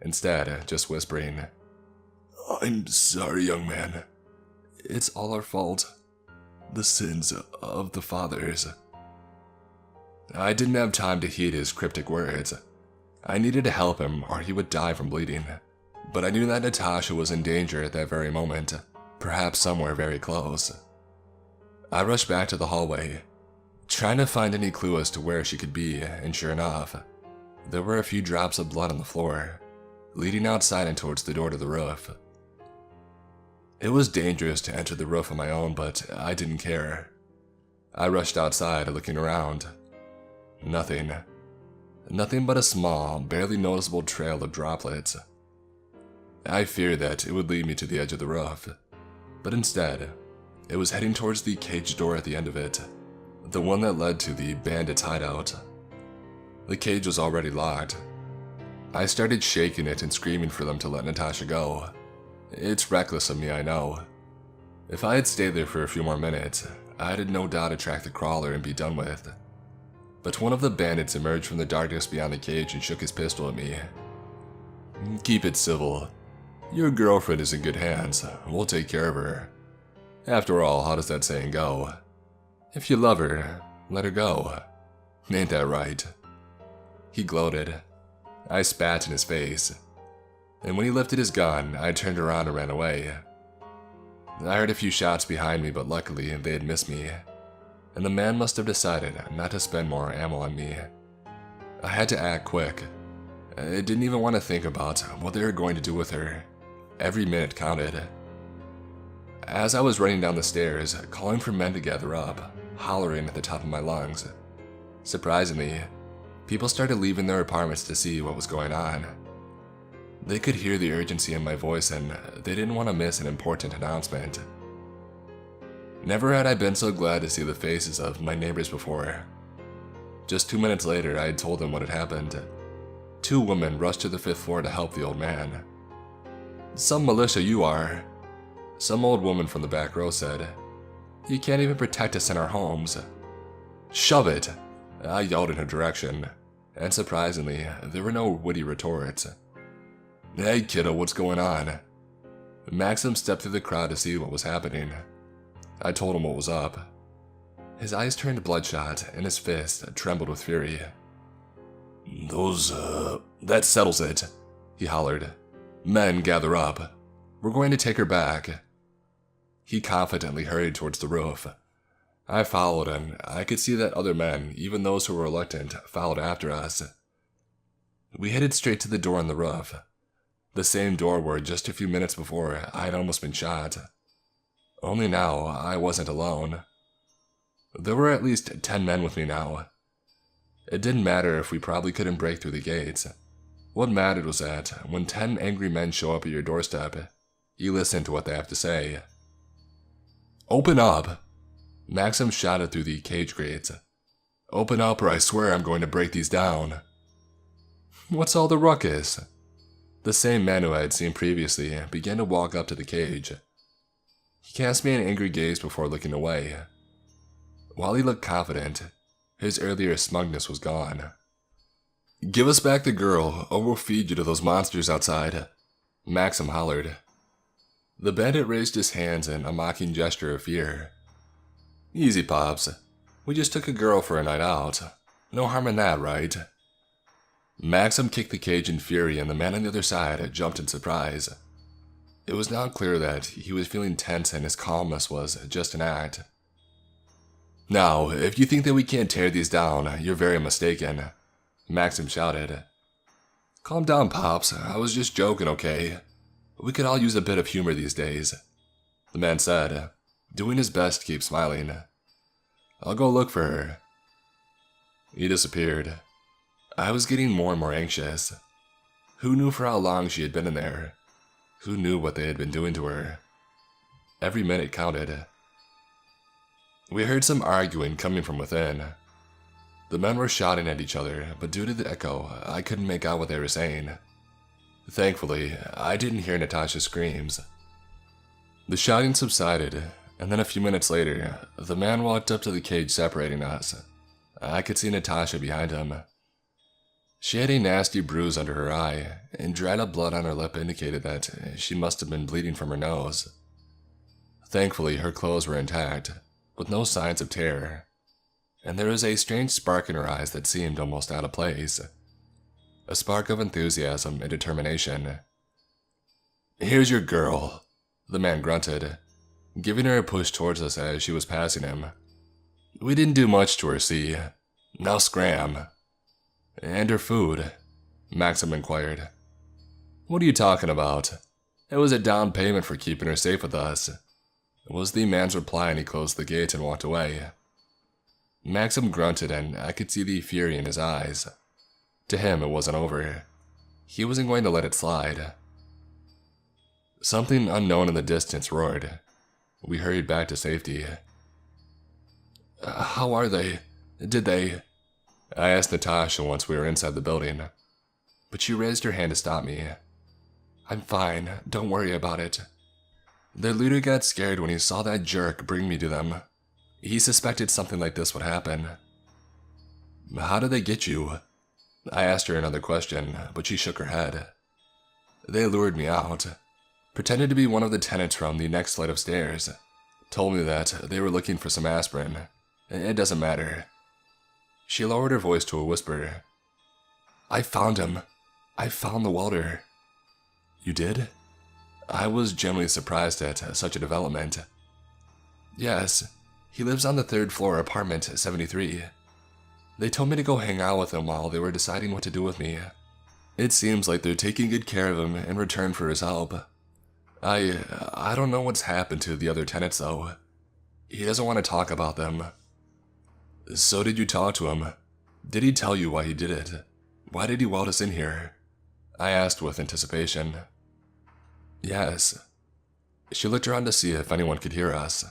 instead just whispering, "I'm sorry, young man. It's all our fault. The sins of the fathers." I didn't have time to heed his cryptic words. I needed to help him or he would die from bleeding, but I knew that Natasha was in danger at that very moment, perhaps somewhere very close. I rushed back to the hallway, trying to find any clue as to where she could be, and sure enough, there were a few drops of blood on the floor, leading outside and towards the door to the roof. It was dangerous to enter the roof on my own, but I didn't care. I rushed outside, looking around. Nothing. Nothing but a small, barely noticeable trail of droplets. I feared that it would lead me to the edge of the roof, but instead, it was heading towards the cage door at the end of it, the one that led to the bandits' hideout. The cage was already locked. I started shaking it and screaming for them to let Natasha go. It's reckless of me, I know. If I had stayed there for a few more minutes, I'd had no doubt attract the crawler and be done with. But one of the bandits emerged from the darkness beyond the cage and shook his pistol at me. "Keep it civil. Your girlfriend is in good hands. We'll take care of her. After all, how does that saying go? If you love her, let her go. Ain't that right?" He gloated. I spat in his face. And when he lifted his gun, I turned around and ran away. I heard a few shots behind me, but luckily they had missed me, and the man must have decided not to spend more ammo on me. I had to act quick. I didn't even want to think about what they were going to do with her. Every minute counted. As I was running down the stairs, calling for men to gather up, hollering at the top of my lungs. Surprisingly, people started leaving their apartments to see what was going on. They could hear the urgency in my voice and they didn't want to miss an important announcement. Never had I been so glad to see the faces of my neighbors before. Just 2 minutes later, I had told them what had happened. 2 women rushed to the 5th floor to help the old man. "Some militia you are," some old woman from the back row said. "You can't even protect us in our homes." "Shove it," I yelled in her direction, and surprisingly, there were no witty retorts. "Hey kiddo, what's going on?" Maxim stepped through the crowd to see what was happening. I told him what was up. His eyes turned bloodshot and his fist trembled with fury. That settles it," he hollered. "Men, gather up. We're going to take her back." He confidently hurried towards the roof. I followed and I could see that other men, even those who were reluctant, followed after us. We headed straight to the door on the roof. The same door where just a few minutes before I had almost been shot. Only now, I wasn't alone. There were at least 10 men with me now. It didn't matter if we probably couldn't break through the gates. What mattered was that when 10 angry men show up at your doorstep, you listen to what they have to say. "Open up!" Maxim shouted through the cage grates. "Open up or I swear I'm going to break these down." "What's all the ruckus?" The same man who I had seen previously began to walk up to the cage. He cast me an angry gaze before looking away. While he looked confident, his earlier smugness was gone. "Give us back the girl, or we'll feed you to those monsters outside," Maxim hollered. The bandit raised his hands in a mocking gesture of fear. "Easy, Pops. We just took a girl for a night out. No harm in that, right?" Maxim kicked the cage in fury and the man on the other side jumped in surprise. It was now clear that he was feeling tense and his calmness was just an act. "Now, if you think that we can't tear these down, you're very mistaken," Maxim shouted. "Calm down, Pops. I was just joking, okay? We could all use a bit of humor these days," the man said, doing his best to keep smiling. "I'll go look for her." He disappeared. I was getting more and more anxious. Who knew for how long she had been in there? Who knew what they had been doing to her? Every minute counted. We heard some arguing coming from within. The men were shouting at each other, but due to the echo, I couldn't make out what they were saying. Thankfully, I didn't hear Natasha's screams. The shouting subsided, and then a few minutes later, the man walked up to the cage separating us. I could see Natasha behind him. She had a nasty bruise under her eye, and dried up blood on her lip indicated that she must have been bleeding from her nose. Thankfully, her clothes were intact, with no signs of tear, and there was a strange spark in her eyes that seemed almost out of place. A spark of enthusiasm and determination. "Here's your girl," the man grunted, giving her a push towards us as she was passing him. "We didn't do much to her, see? Now scram." "And her food?" Maxim inquired. "What are you talking about? It was a down payment for keeping her safe with us," was the man's reply, and he closed the gate and walked away. Maxim grunted and I could see the fury in his eyes. To him, it wasn't over. He wasn't going to let it slide. Something unknown in the distance roared. We hurried back to safety. "How are they? Did they?" I asked Natasha once we were inside the building, but she raised her hand to stop me. "I'm fine, don't worry about it. Their leader got scared when he saw that jerk bring me to them. He suspected something like this would happen." "How did they get you?" I asked her another question, but she shook her head. "They lured me out, pretended to be one of the tenants from the next flight of stairs, told me that they were looking for some aspirin. It doesn't matter." She lowered her voice to a whisper. "I found him. I found the welder." "You did?" I was genuinely surprised at such a development. "Yes, he lives on the 3rd floor, apartment 73. They told me to go hang out with him while they were deciding what to do with me. It seems like they're taking good care of him in return for his help. I don't know what's happened to the other tenants though. He doesn't want to talk about them. So did you talk to him? Did he tell you why he did it? Why did he weld us in here? I asked with anticipation. Yes. She looked around to see if anyone could hear us.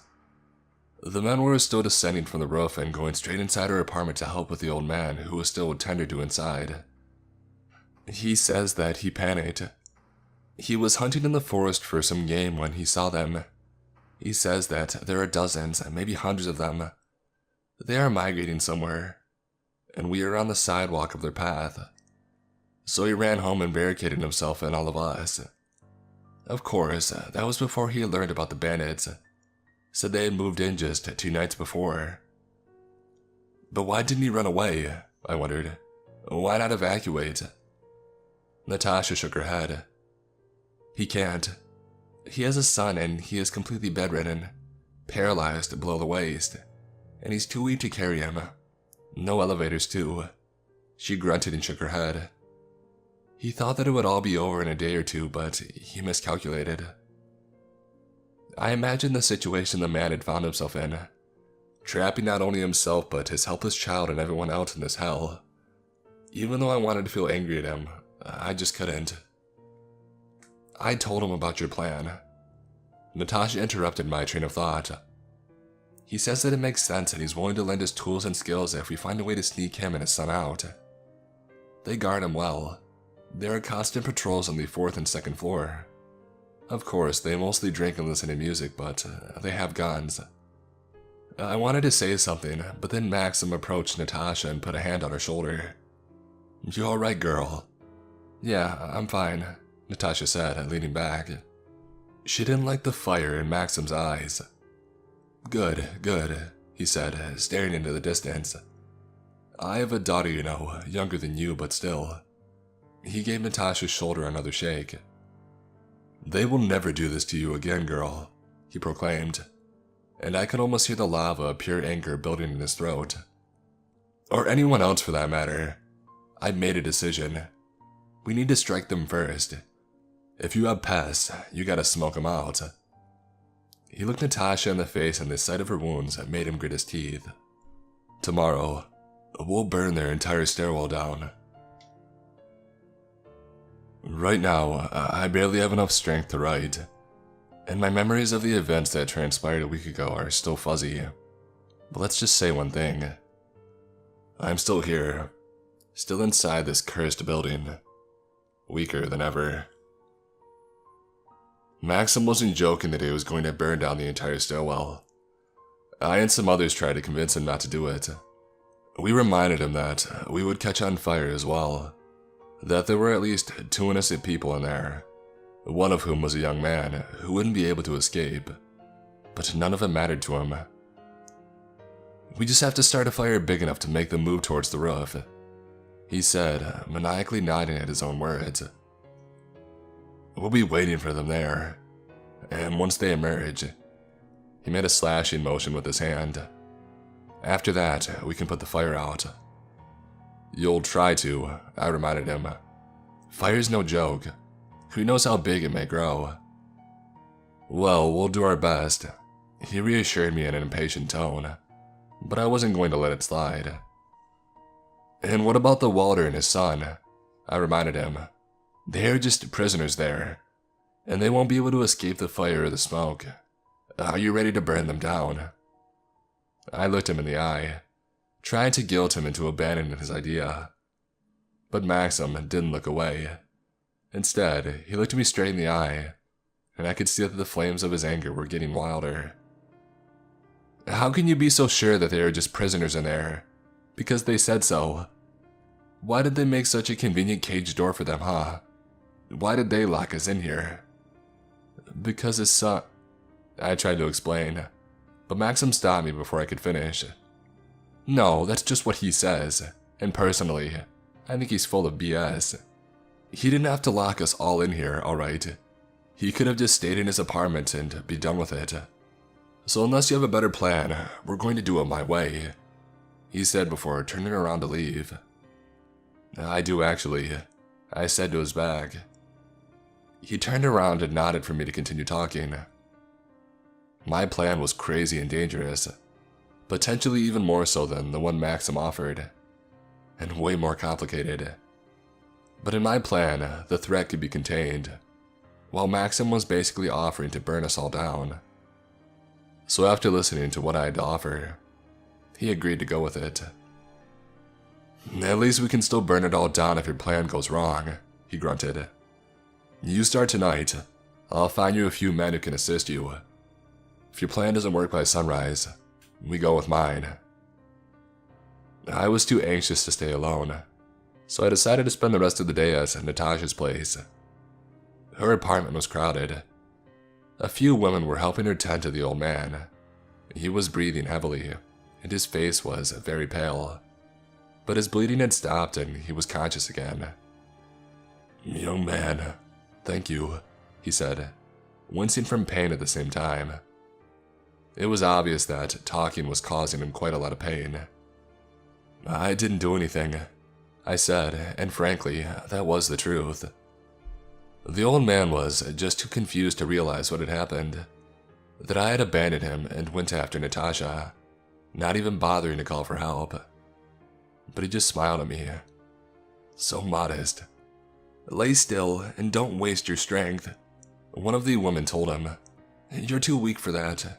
The men were still descending from the roof and going straight inside her apartment to help with the old man who was still tender to inside. He says that he panicked. He was hunting in the forest for some game when he saw them. He says that there are dozens, maybe hundreds of them. They are migrating somewhere, and we are on the sidewalk of their path. So he ran home and barricaded himself and all of us. Of course, that was before he learned about the bandits. Said they had moved in just 2 nights before. But why didn't he run away? I wondered. Why not evacuate? Natasha shook her head. He can't. He has a son and he is completely bedridden, paralyzed below the waist, and he's too weak to carry him. No elevators too. She grunted and shook her head. He thought that it would all be over in a day or two, but he miscalculated. I imagined the situation the man had found himself in, trapping not only himself but his helpless child and everyone else in this hell. Even though I wanted to feel angry at him, I just couldn't. I told him about your plan. Natasha interrupted my train of thought. He says that it makes sense and he's willing to lend his tools and skills if we find a way to sneak him and his son out. They guard him well. There are constant patrols on the 4th and 2nd floor. Of course, they mostly drink and listen to music, but they have guns. I wanted to say something, but then Maxim approached Natasha and put a hand on her shoulder. You alright, girl? Yeah, I'm fine, Natasha said, leaning back. She didn't like the fire in Maxim's eyes. Good, good, he said, staring into the distance. I have a daughter, you know, younger than you, but still. He gave Natasha's shoulder another shake. They will never do this to you again, girl, he proclaimed, and I could almost hear the lava of pure anger building in his throat. Or anyone else for that matter. I made a decision. We need to strike them first. If you have pests, you gotta smoke them out. He looked Natasha in the face and the sight of her wounds made him grit his teeth. Tomorrow, we'll burn their entire stairwell down. Right now, I barely have enough strength to write, and my memories of the events that transpired a week ago are still fuzzy. But let's just say one thing. I'm still here, still inside this cursed building, weaker than ever. Maxim wasn't joking that he was going to burn down the entire stairwell. I and some others tried to convince him not to do it. We reminded him that we would catch on fire as well. That there were at least 2 innocent people in there, one of whom was a young man who wouldn't be able to escape, but none of it mattered to him. We just have to start a fire big enough to make them move towards the roof, he said, maniacally nodding at his own words. We'll be waiting for them there, and once they emerge, he made a slashing motion with his hand. After that, we can put the fire out. You'll try to, I reminded him. Fire's no joke. Who knows how big it may grow? Well, we'll do our best, he reassured me in an impatient tone, but I wasn't going to let it slide. And what about the welder and his son? I reminded him. They are just prisoners there, and they won't be able to escape the fire or the smoke. Are you ready to burn them down? I looked him in the eye, trying to guilt him into abandoning his idea. But Maxim didn't look away. Instead, he looked me straight in the eye, and I could see that the flames of his anger were getting wilder. How can you be so sure that they are just prisoners in there? Because they said so. Why did they make such a convenient cage door for them, huh? Why did they lock us in here? Because his son... I tried to explain, but Maxim stopped me before I could finish. No, that's just what he says, and personally, I think he's full of BS. He didn't have to lock us all in here, alright? He could have just stayed in his apartment and be done with it. So unless you have a better plan, we're going to do it my way, he said before turning around to leave. I do actually, I said to his back. He turned around and nodded for me to continue talking. My plan was crazy and dangerous, potentially even more so than the one Maxim offered, and way more complicated. But in my plan, the threat could be contained, while Maxim was basically offering to burn us all down. So after listening to what I had to offer, he agreed to go with it. "At least we can still burn it all down if your plan goes wrong," he grunted. "You start tonight. I'll find you a few men who can assist you. If your plan doesn't work by sunrise, we go with mine." I was too anxious to stay alone, so I decided to spend the rest of the day at Natasha's place. Her apartment was crowded. A few women were helping her tend to the old man. He was breathing heavily, and his face was very pale, but his bleeding had stopped and he was conscious again. "Young man, thank you," he said, wincing from pain at the same time. It was obvious that talking was causing him quite a lot of pain. "I didn't do anything," I said, and frankly, that was the truth. The old man was just too confused to realize what had happened, that I had abandoned him and went after Natasha, not even bothering to call for help. But he just smiled at me. "So modest. Lay still and don't waste your strength," one of the women told him. "You're too weak for that."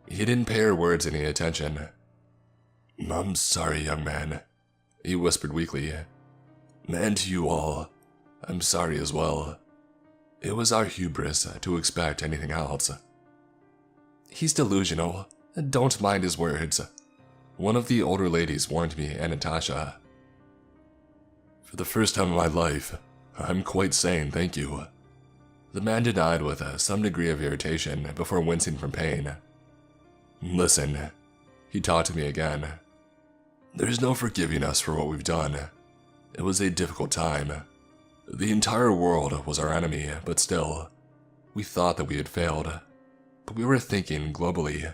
He didn't pay her words any attention. "I'm sorry, young man," he whispered weakly. "And to you all, I'm sorry as well. It was our hubris to expect anything else." "He's delusional. Don't mind his words," one of the older ladies warned me and Natasha. "For the first time in my life, I'm quite sane, thank you," the man denied with some degree of irritation before wincing from pain. "Listen," he talked to me again. "There's no forgiving us for what we've done. It was a difficult time. The entire world was our enemy, but still, we thought that we had failed. But we were thinking globally.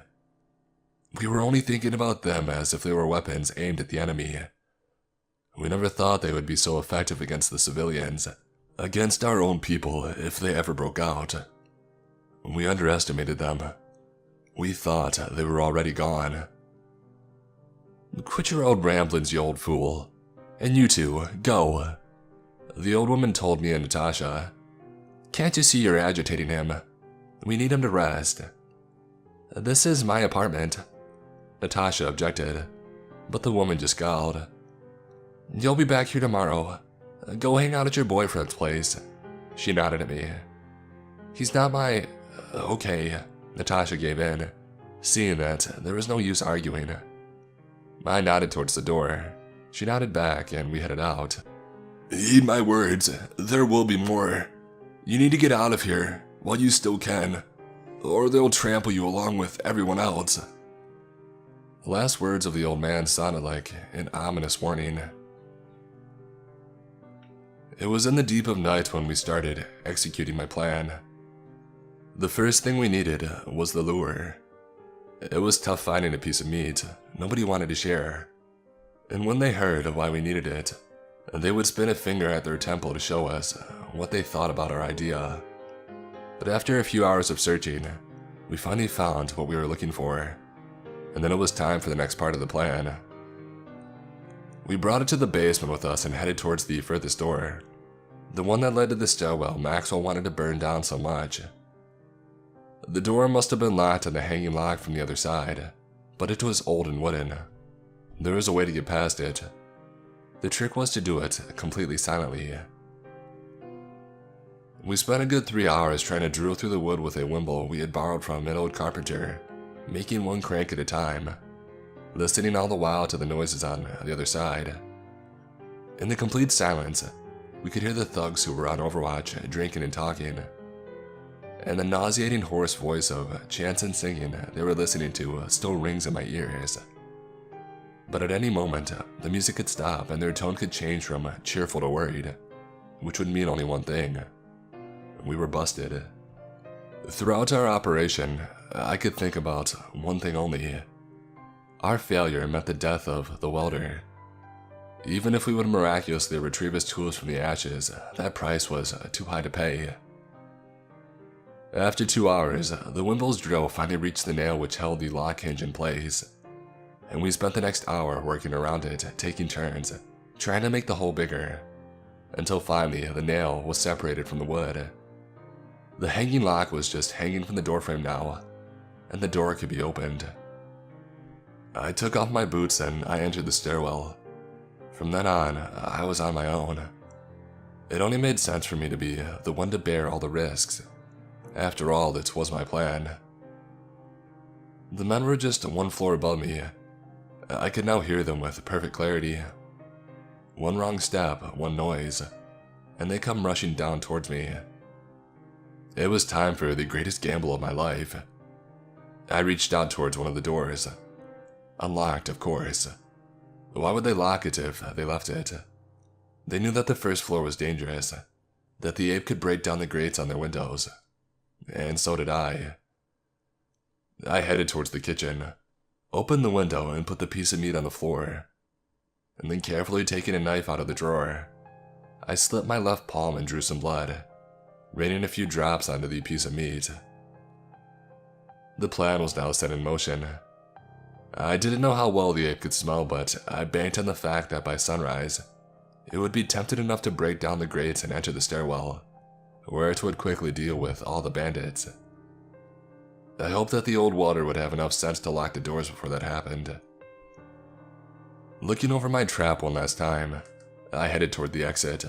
We were only thinking about them as if they were weapons aimed at the enemy. We never thought they would be so effective against the civilians, against our own people if they ever broke out. We underestimated them. We thought they were already gone." "Quit your old ramblings, you old fool. And you two, go," the old woman told me and Natasha. "Can't you see you're agitating him? We need him to rest." "This is my apartment," Natasha objected, but the woman just scowled. "You'll be back here tomorrow. Go hang out at your boyfriend's place." She nodded at me. "He's not my... Okay," Natasha gave in, seeing that there was no use arguing. I nodded towards the door. She nodded back and we headed out. "Heed my words, there will be more. You need to get out of here while you still can, or they'll trample you along with everyone else." The last words of the old man sounded like an ominous warning. It was in the deep of night when we started executing my plan. The first thing we needed was the lure. It was tough finding a piece of meat nobody wanted to share, and when they heard why we needed it, they would spin a finger at their temple to show us what they thought about our idea. But after a few hours of searching, we finally found what we were looking for, and then it was time for the next part of the plan. We brought it to the basement with us and headed towards the furthest door, the one that led to the stairwell Maxwell wanted to burn down so much. The door must have been locked on the hanging lock from the other side, but it was old and wooden. There was a way to get past it. The trick was to do it completely silently. We spent a good 3 hours trying to drill through the wood with a wimble we had borrowed from an old carpenter, making one crank at a time, listening all the while to the noises on the other side. In the complete silence, we could hear the thugs who were on Overwatch drinking and talking, and the nauseating hoarse voice of chants and singing they were listening to still rings in my ears. But at any moment, the music could stop and their tone could change from cheerful to worried, which would mean only one thing: we were busted. Throughout our operation, I could think about one thing only. Our failure meant the death of the welder. Even if we would miraculously retrieve his tools from the ashes, that price was too high to pay. After 2 hours, the windmill's drill finally reached the nail which held the lock hinge in place, and we spent the next hour working around it, taking turns, trying to make the hole bigger, until finally the nail was separated from the wood. The hanging lock was just hanging from the doorframe now, and the door could be opened. I took off my boots and I entered the stairwell. From then on, I was on my own. It only made sense for me to be the one to bear all the risks. After all, this was my plan. The men were just 1 floor above me. I could now hear them with perfect clarity. One wrong step, one noise, and they come rushing down towards me. It was time for the greatest gamble of my life. I reached out towards one of the doors. Unlocked, of course. Why would they lock it if they left it? They knew that the first floor was dangerous, that the ape could break down the grates on their windows. And so did I. I headed towards the kitchen, opened the window and put the piece of meat on the floor, and then carefully taking a knife out of the drawer, I slit my left palm and drew some blood, raining a few drops onto the piece of meat. The plan was now set in motion. I didn't know how well the ape could smell, but I banked on the fact that by sunrise, it would be tempted enough to break down the grates and enter the stairwell, where it would quickly deal with all the bandits. I hoped that the old welder would have enough sense to lock the doors before that happened. Looking over my trap one last time, I headed toward the exit.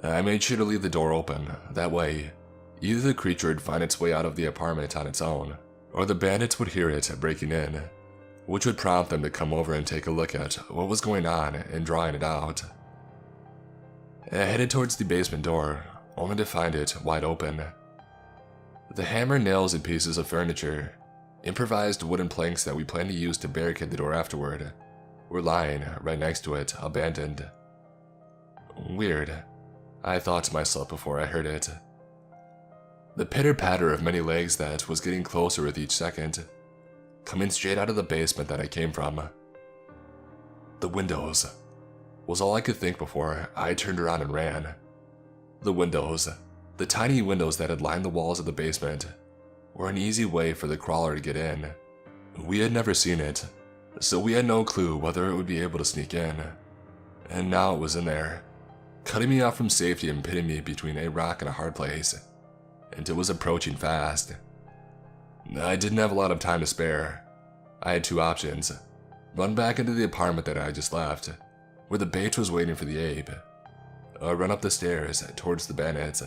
I made sure to leave the door open. That way, either the creature would find its way out of the apartment on its own, or the bandits would hear it breaking in, which would prompt them to come over and take a look at what was going on and drawing it out. I headed towards the basement door, only to find it wide open. The hammer, nails, and pieces of furniture, improvised wooden planks that we planned to use to barricade the door afterward, were lying right next to it, abandoned. Weird, I thought to myself before I heard it. The pitter-patter of many legs that was getting closer with each second, coming straight out of the basement that I came from. The windows was all I could think before I turned around and ran. The windows, the tiny windows that had lined the walls of the basement, were an easy way for the crawler to get in. We had never seen it, so we had no clue whether it would be able to sneak in. And now it was in there, cutting me off from safety and pitting me between a rock and a hard place, and it was approaching fast. I didn't have a lot of time to spare. I had 2 options: run back into the apartment that I just left, where the bait was waiting for the ape, or run up the stairs towards the bandits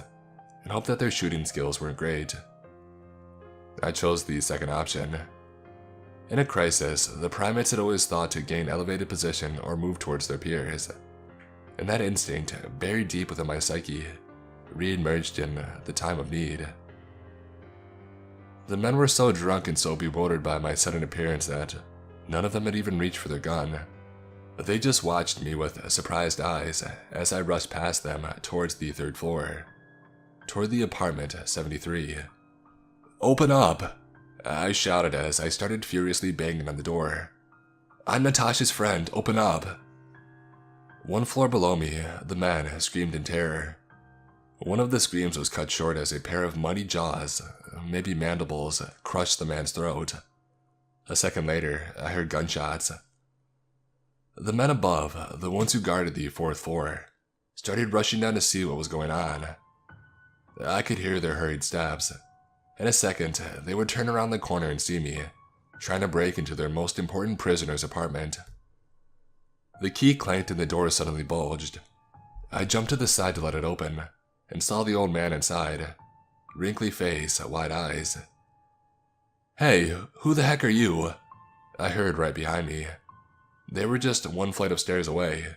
and hope that their shooting skills weren't great. I chose the second option. In a crisis, the primates had always thought to gain elevated position or move towards their peers, and that instinct, buried deep within my psyche, re-emerged in the time of need. The men were so drunk and so bewildered by my sudden appearance that none of them had even reached for their gun. They just watched me with surprised eyes as I rushed past them towards the 3rd floor, toward the apartment 73. "Open up!" I shouted as I started furiously banging on the door. "I'm Natasha's friend, open up!" 1 floor below me, the man screamed in terror. One of the screams was cut short as a pair of muddy jaws, maybe mandibles, crushed the man's throat. A second later, I heard gunshots. The men above, the ones who guarded the 4th floor, started rushing down to see what was going on. I could hear their hurried steps. In a second, they would turn around the corner and see me, trying to break into their most important prisoner's apartment. The key clanked and the door suddenly bulged. I jumped to the side to let it open, and saw the old man inside, wrinkly face, wide eyes. "Hey, who the heck are you?" I heard right behind me. They were just 1 flight of stairs away.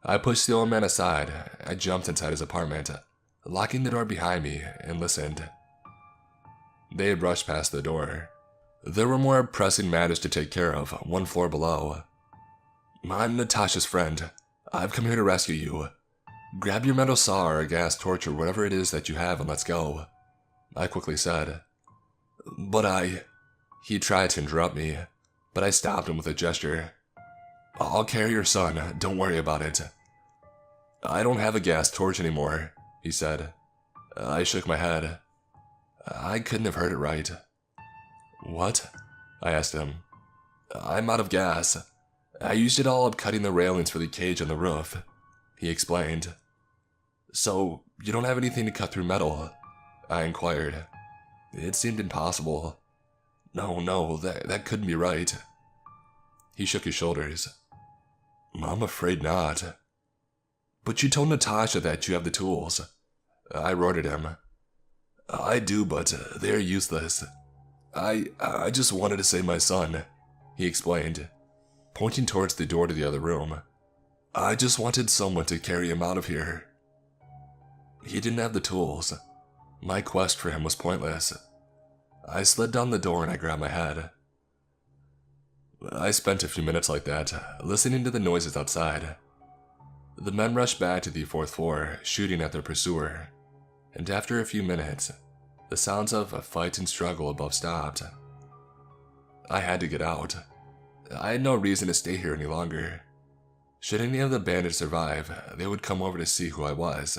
I pushed the old man aside. I jumped inside his apartment, locking the door behind me, and listened. They had rushed past the door. There were more pressing matters to take care of 1 floor below. "I'm Natasha's friend. I've come here to rescue you. Grab your metal saw or a gas torch or whatever it is that you have and let's go," I quickly said. "But I..." He tried to interrupt me, but I stopped him with a gesture. I'll carry your son, don't worry about it. I don't have a gas torch anymore, he said. I shook my head. I couldn't have heard it right. What? I asked him. I'm out of gas. I used it all up cutting the railings for the cage on the roof, he explained. So, you don't have anything to cut through metal? I inquired. It seemed impossible. No, that couldn't be right. He shook his shoulders. I'm afraid not. But you told Natasha that you have the tools. I roared at him. I do, but they're useless. I just wanted to save my son, he explained, pointing towards the door to the other room. I just wanted someone to carry him out of here. He didn't have the tools. My quest for him was pointless. I slid down the door and I grabbed my head. I spent a few minutes like that, listening to the noises outside. The men rushed back to the 4th floor, shooting at their pursuer, and after a few minutes, the sounds of a fight and struggle above stopped. I had to get out. I had no reason to stay here any longer. Should any of the bandits survive, they would come over to see who I was.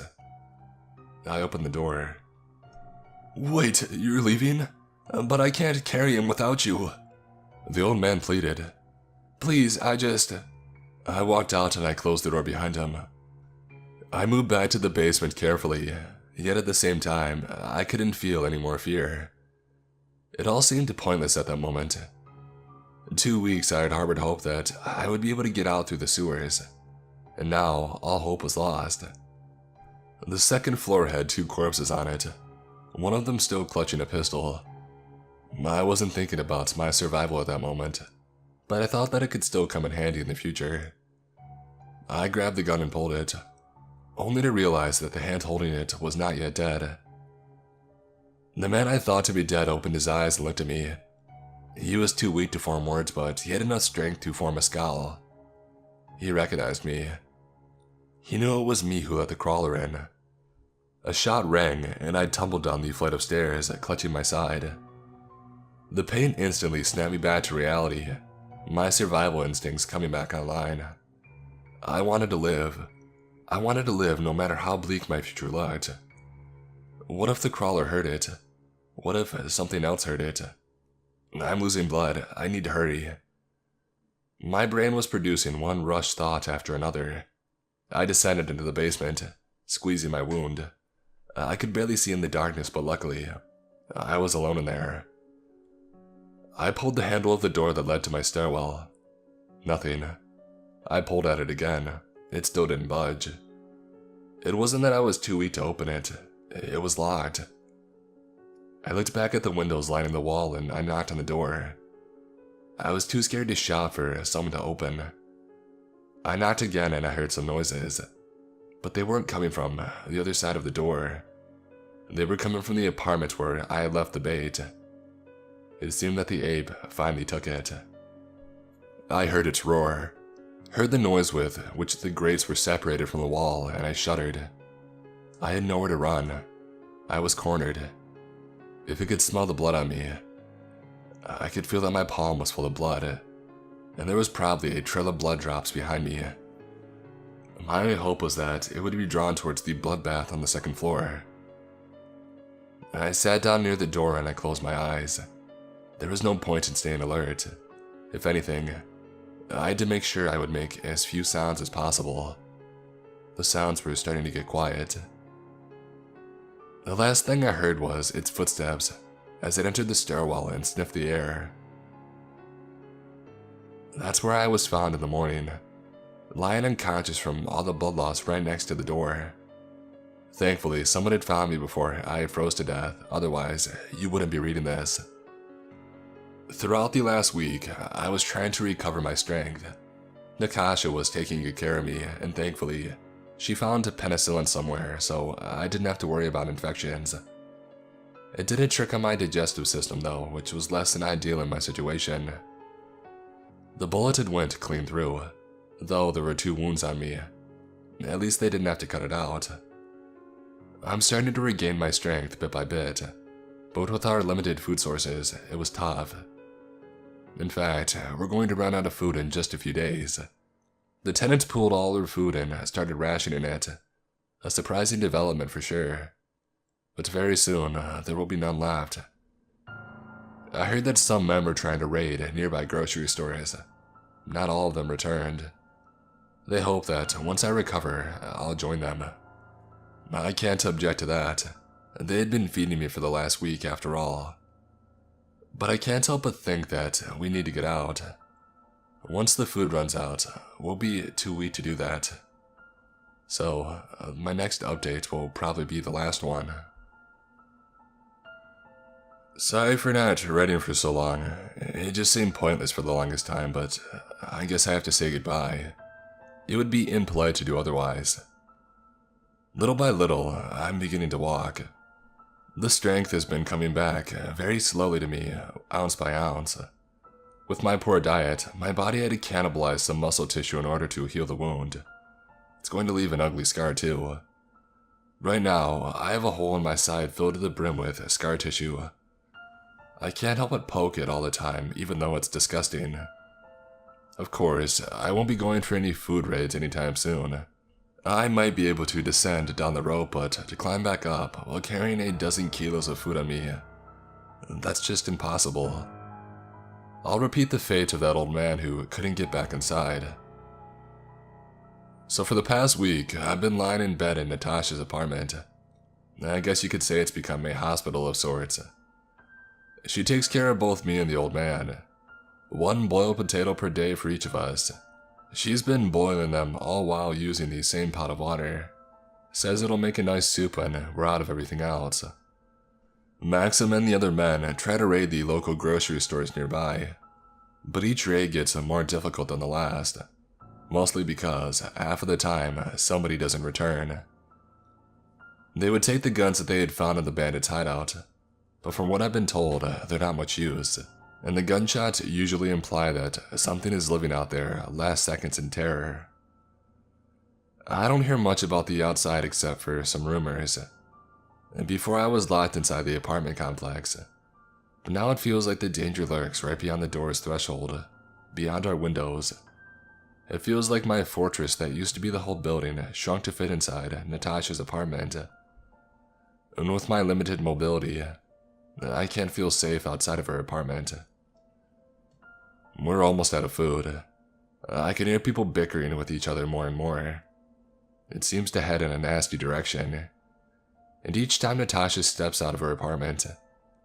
I opened the door. Wait, you're leaving? But I can't carry him without you. The old man pleaded. Please, I walked out and I closed the door behind him. I moved back to the basement carefully, yet at the same time, I couldn't feel any more fear. It all seemed pointless at that moment. 2 weeks I had harbored hope that I would be able to get out through the sewers, and now all hope was lost. The 2nd floor had 2 corpses on it, one of them still clutching a pistol. I wasn't thinking about my survival at that moment, but I thought that it could still come in handy in the future. I grabbed the gun and pulled it, only to realize that the hand holding it was not yet dead. The man I thought to be dead opened his eyes and looked at me. He was too weak to form words, but he had enough strength to form a scowl. He recognized me. He knew it was me who let the crawler in. A shot rang, and I tumbled down the flight of stairs, clutching my side. The pain instantly snapped me back to reality, my survival instincts coming back online. I wanted to live. I wanted to live no matter how bleak my future looked. What if the crawler heard it? What if something else heard it? I'm losing blood. I need to hurry. My brain was producing one rushed thought after another. I descended into the basement, squeezing my wound. I could barely see in the darkness, but luckily, I was alone in there. I pulled the handle of the door that led to my stairwell. Nothing. I pulled at it again. It still didn't budge. It wasn't that I was too weak to open it. It was locked. I looked back at the windows lining the wall and I knocked on the door. I was too scared to shout for someone to open. I knocked again and I heard some noises, but they weren't coming from the other side of the door. They were coming from the apartment where I had left the bait. It seemed that the ape finally took it. I heard its roar, heard the noise with which the grates were separated from the wall, and I shuddered. I had nowhere to run. I was cornered. If it could smell the blood on me, I could feel that my palm was full of blood, and there was probably a trail of blood drops behind me. My only hope was that it would be drawn towards the bloodbath on the 2nd floor. I sat down near the door and I closed my eyes. There was no point in staying alert. If anything, I had to make sure I would make as few sounds as possible. The sounds were starting to get quiet. The last thing I heard was its footsteps as it entered the stairwell and sniffed the air. That's where I was found in the morning, lying unconscious from all the blood loss right next to the door. Thankfully, someone had found me before I froze to death, otherwise you wouldn't be reading this. Throughout the last week, I was trying to recover my strength. Natasha was taking good care of me, and thankfully, she found penicillin somewhere, so I didn't have to worry about infections. It did a trick on my digestive system though, which was less than ideal in my situation. The bullet had went clean through, though there were 2 wounds on me. At least they didn't have to cut it out. I'm starting to regain my strength bit by bit, but with our limited food sources, it was tough. In fact, we're going to run out of food in just a few days, The tenants pulled all their food and started rationing it. A surprising development for sure. But very soon, there will be none left. I heard that some men were trying to raid nearby grocery stores. Not all of them returned. They hope that once I recover, I'll join them. I can't object to that. They had been feeding me for the last week after all. But I can't help but think that we need to get out. Once the food runs out, we'll be too weak to do that. So, my next update will probably be the last one. Sorry for not writing for so long. It just seemed pointless for the longest time, but I guess I have to say goodbye. It would be impolite to do otherwise. Little by little, I'm beginning to walk. The strength has been coming back very slowly to me, ounce by ounce. With my poor diet, my body had to cannibalize some muscle tissue in order to heal the wound. It's going to leave an ugly scar too. Right now, I have a hole in my side filled to the brim with scar tissue. I can't help but poke it all the time, even though it's disgusting. Of course, I won't be going for any food raids anytime soon. I might be able to descend down the rope, but to climb back up while carrying a dozen kilos of food on me, that's just impossible. I'll repeat the fate of that old man who couldn't get back inside. So for the past week, I've been lying in bed in Natasha's apartment. I guess you could say it's become a hospital of sorts. She takes care of both me and the old man. One boiled potato per day for each of us. She's been boiling them all while using the same pot of water. Says it'll make a nice soup when we're out of everything else. Maxim and the other men try to raid the local grocery stores nearby, but each raid gets more difficult than the last, mostly because half of the time somebody doesn't return. They would take the guns that they had found in the bandits' hideout, but from what I've been told, they're not much use, and the gunshots usually imply that something is living out there last seconds in terror. I don't hear much about the outside except for some rumors. Before I was locked inside the apartment complex, but now it feels like the danger lurks right beyond the door's threshold, beyond our windows. It feels like my fortress that used to be the whole building shrunk to fit inside Natasha's apartment. And with my limited mobility, I can't feel safe outside of her apartment. We're almost out of food. I can hear people bickering with each other more and more. It seems to head in a nasty direction. And each time Natasha steps out of her apartment,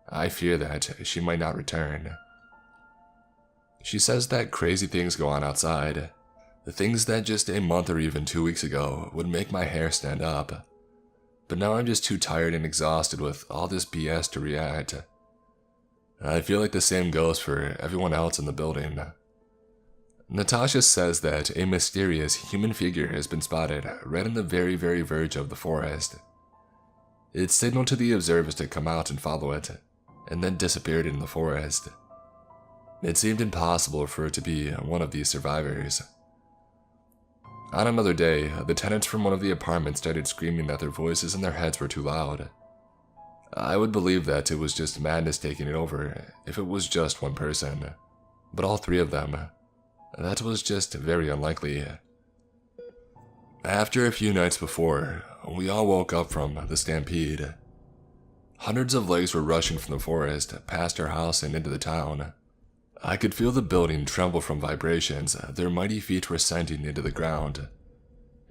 I fear that she might not return. She says that crazy things go on outside, the things that just a month or even 2 weeks ago would make my hair stand up. But now I'm just too tired and exhausted with all this BS to react. I feel like the same goes for everyone else in the building. Natasha says that a mysterious human figure has been spotted right on the very verge of the forest. It signaled to the observers to come out and follow it, and then disappeared in the forest. It seemed impossible for it to be one of these survivors. On another day, the tenants from one of the apartments started screaming that their voices in their heads were too loud. I would believe that it was just madness taking it over if it was just one person, but all three of them, that was just very unlikely. After a few nights before, we all woke up from the stampede. Hundreds of legs were rushing from the forest past our house and into the town. I could feel the building tremble from vibrations their mighty feet were sending into the ground,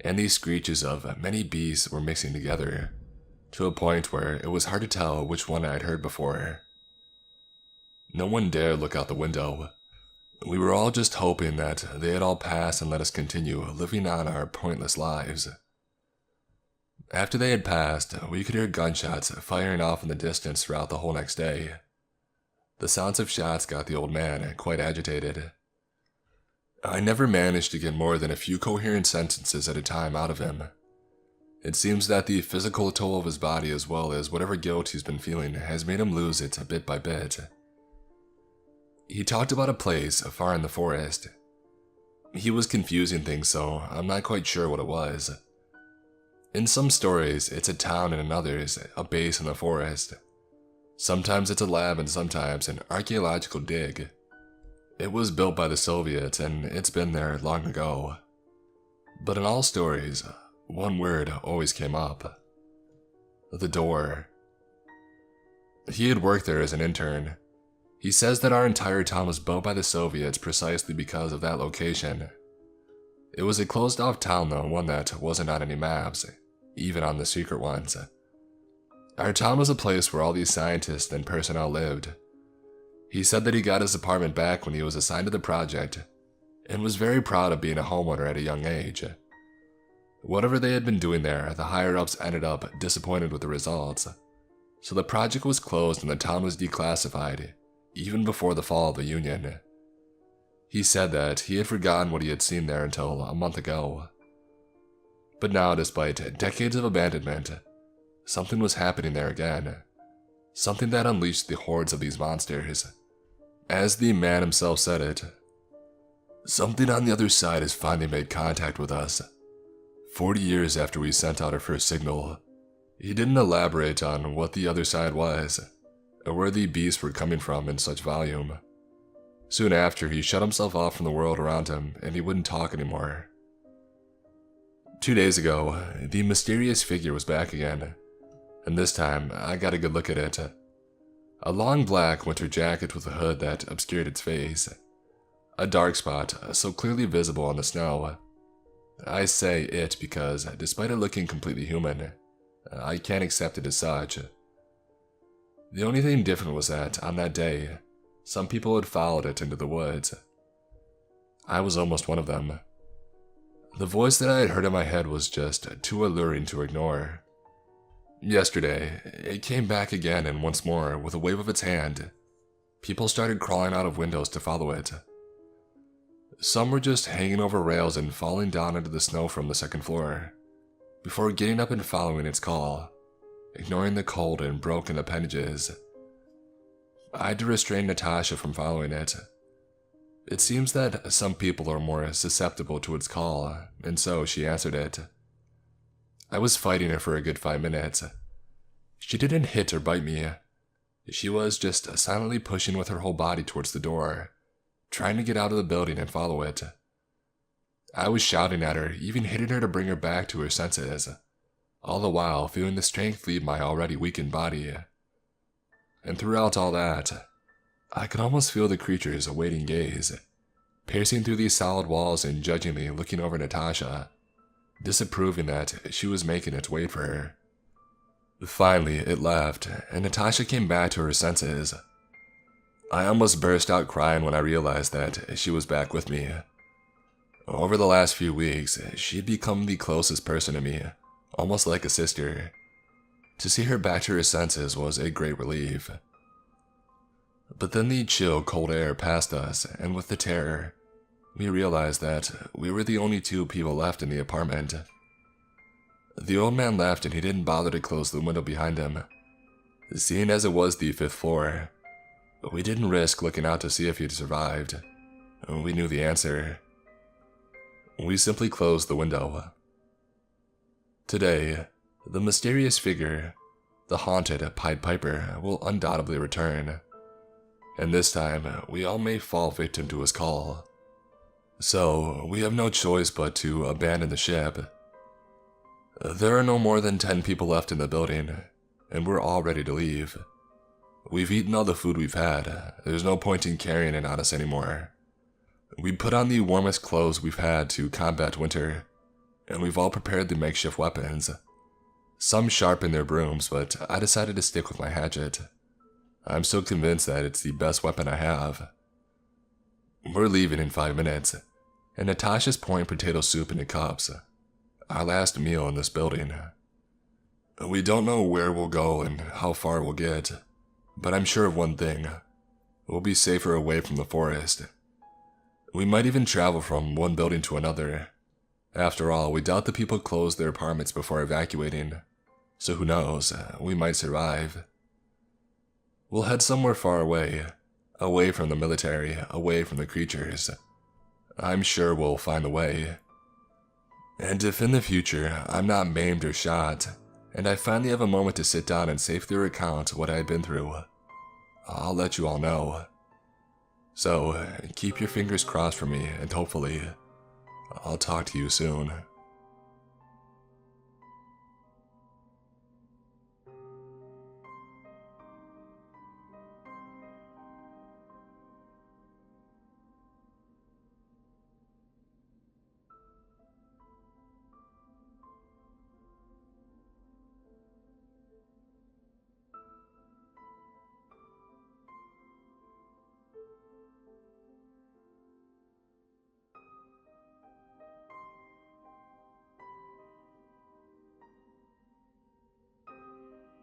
and these screeches of many beasts were mixing together, to a point where it was hard to tell which one I had heard before. No one dared look out the window. We were all just hoping that they had all passed and let us continue living on our pointless lives. After they had passed, we could hear gunshots firing off in the distance throughout the whole next day. The sounds of shots got the old man quite agitated. I never managed to get more than a few coherent sentences at a time out of him. It seems that the physical toll of his body as well as whatever guilt he's been feeling has made him lose it bit by bit. He talked about a place far in the forest. He was confusing things, so I'm not quite sure what it was. In some stories, it's a town, and in others, a base in the forest. Sometimes it's a lab and sometimes an archaeological dig. It was built by the Soviets and it's been there long ago. But in all stories, one word always came up. The door. He had worked there as an intern. He says that our entire town was built by the Soviets precisely because of that location. It was a closed-off town though, one that wasn't on any maps, even on the secret ones. Our town was a place where all these scientists and personnel lived. He said that he got his apartment back when he was assigned to the project, and was very proud of being a homeowner at a young age. Whatever they had been doing there, the higher-ups ended up disappointed with the results, so the project was closed and the town was declassified, even before the fall of the Union. He said that he had forgotten what he had seen there until a month ago. But now, despite decades of abandonment, something was happening there again. Something that unleashed the hordes of these monsters. As the man himself said it, "Something on the other side has finally made contact with us. 40 years after we sent out our first signal." He didn't elaborate on what the other side was, or where the beasts were coming from in such volume. Soon after, he shut himself off from the world around him, and he wouldn't talk anymore. 2 days ago, the mysterious figure was back again, and this time I got a good look at it. A long black winter jacket with a hood that obscured its face. A dark spot so clearly visible on the snow. I say it because, despite it looking completely human, I can't accept it as such. The only thing different was that, on that day, some people had followed it into the woods. I was almost one of them. The voice that I had heard in my head was just too alluring to ignore. Yesterday, it came back again, and once more, with a wave of its hand, people started crawling out of windows to follow it. Some were just hanging over rails and falling down into the snow from the second floor, before getting up and following its call, ignoring the cold and broken appendages. I had to restrain Natasha from following it. It seems that some people are more susceptible to its call, and so she answered it. I was fighting her for a good 5 minutes. She didn't hit or bite me. She was just silently pushing with her whole body towards the door, trying to get out of the building and follow it. I was shouting at her, even hitting her to bring her back to her senses, all the while feeling the strength leave my already weakened body. And throughout all that, I could almost feel the creature's awaiting gaze, piercing through these solid walls and judgingly looking over Natasha, disapproving that she was making its way for her. Finally, it left, and Natasha came back to her senses. I almost burst out crying when I realized that she was back with me. Over the last few weeks, she'd become the closest person to me, almost like a sister. To see her back to her senses was a great relief. But then the chill, cold air passed us, and with the terror, we realized that we were the only 2 people left in the apartment. The old man left and he didn't bother to close the window behind him. Seeing as it was the 5th floor, we didn't risk looking out to see if he'd survived. We knew the answer. We simply closed the window. Today, the mysterious figure, the haunted Pied Piper, will undoubtedly return. And this time, we all may fall victim to his call. So, we have no choice but to abandon the ship. There are no more than 10 people left in the building, and we're all ready to leave. We've eaten all the food we've had. There's no point in carrying it on us anymore. We put on the warmest clothes we've had to combat winter, and we've all prepared the makeshift weapons. Some sharpen their brooms, but I decided to stick with my hatchet. I'm so convinced that it's the best weapon I have. We're leaving in 5 minutes, and Natasha's pouring potato soup into cups. Our last meal in this building. We don't know where we'll go and how far we'll get, but I'm sure of one thing. We'll be safer away from the forest. We might even travel from one building to another. After all, we doubt the people closed their apartments before evacuating, so who knows, we might survive. We'll head somewhere far away, away from the military, away from the creatures. I'm sure we'll find a way. And if in the future I'm not maimed or shot, and I finally have a moment to sit down and safely recount what I've been through, I'll let you all know. So, keep your fingers crossed for me, and hopefully, I'll talk to you soon.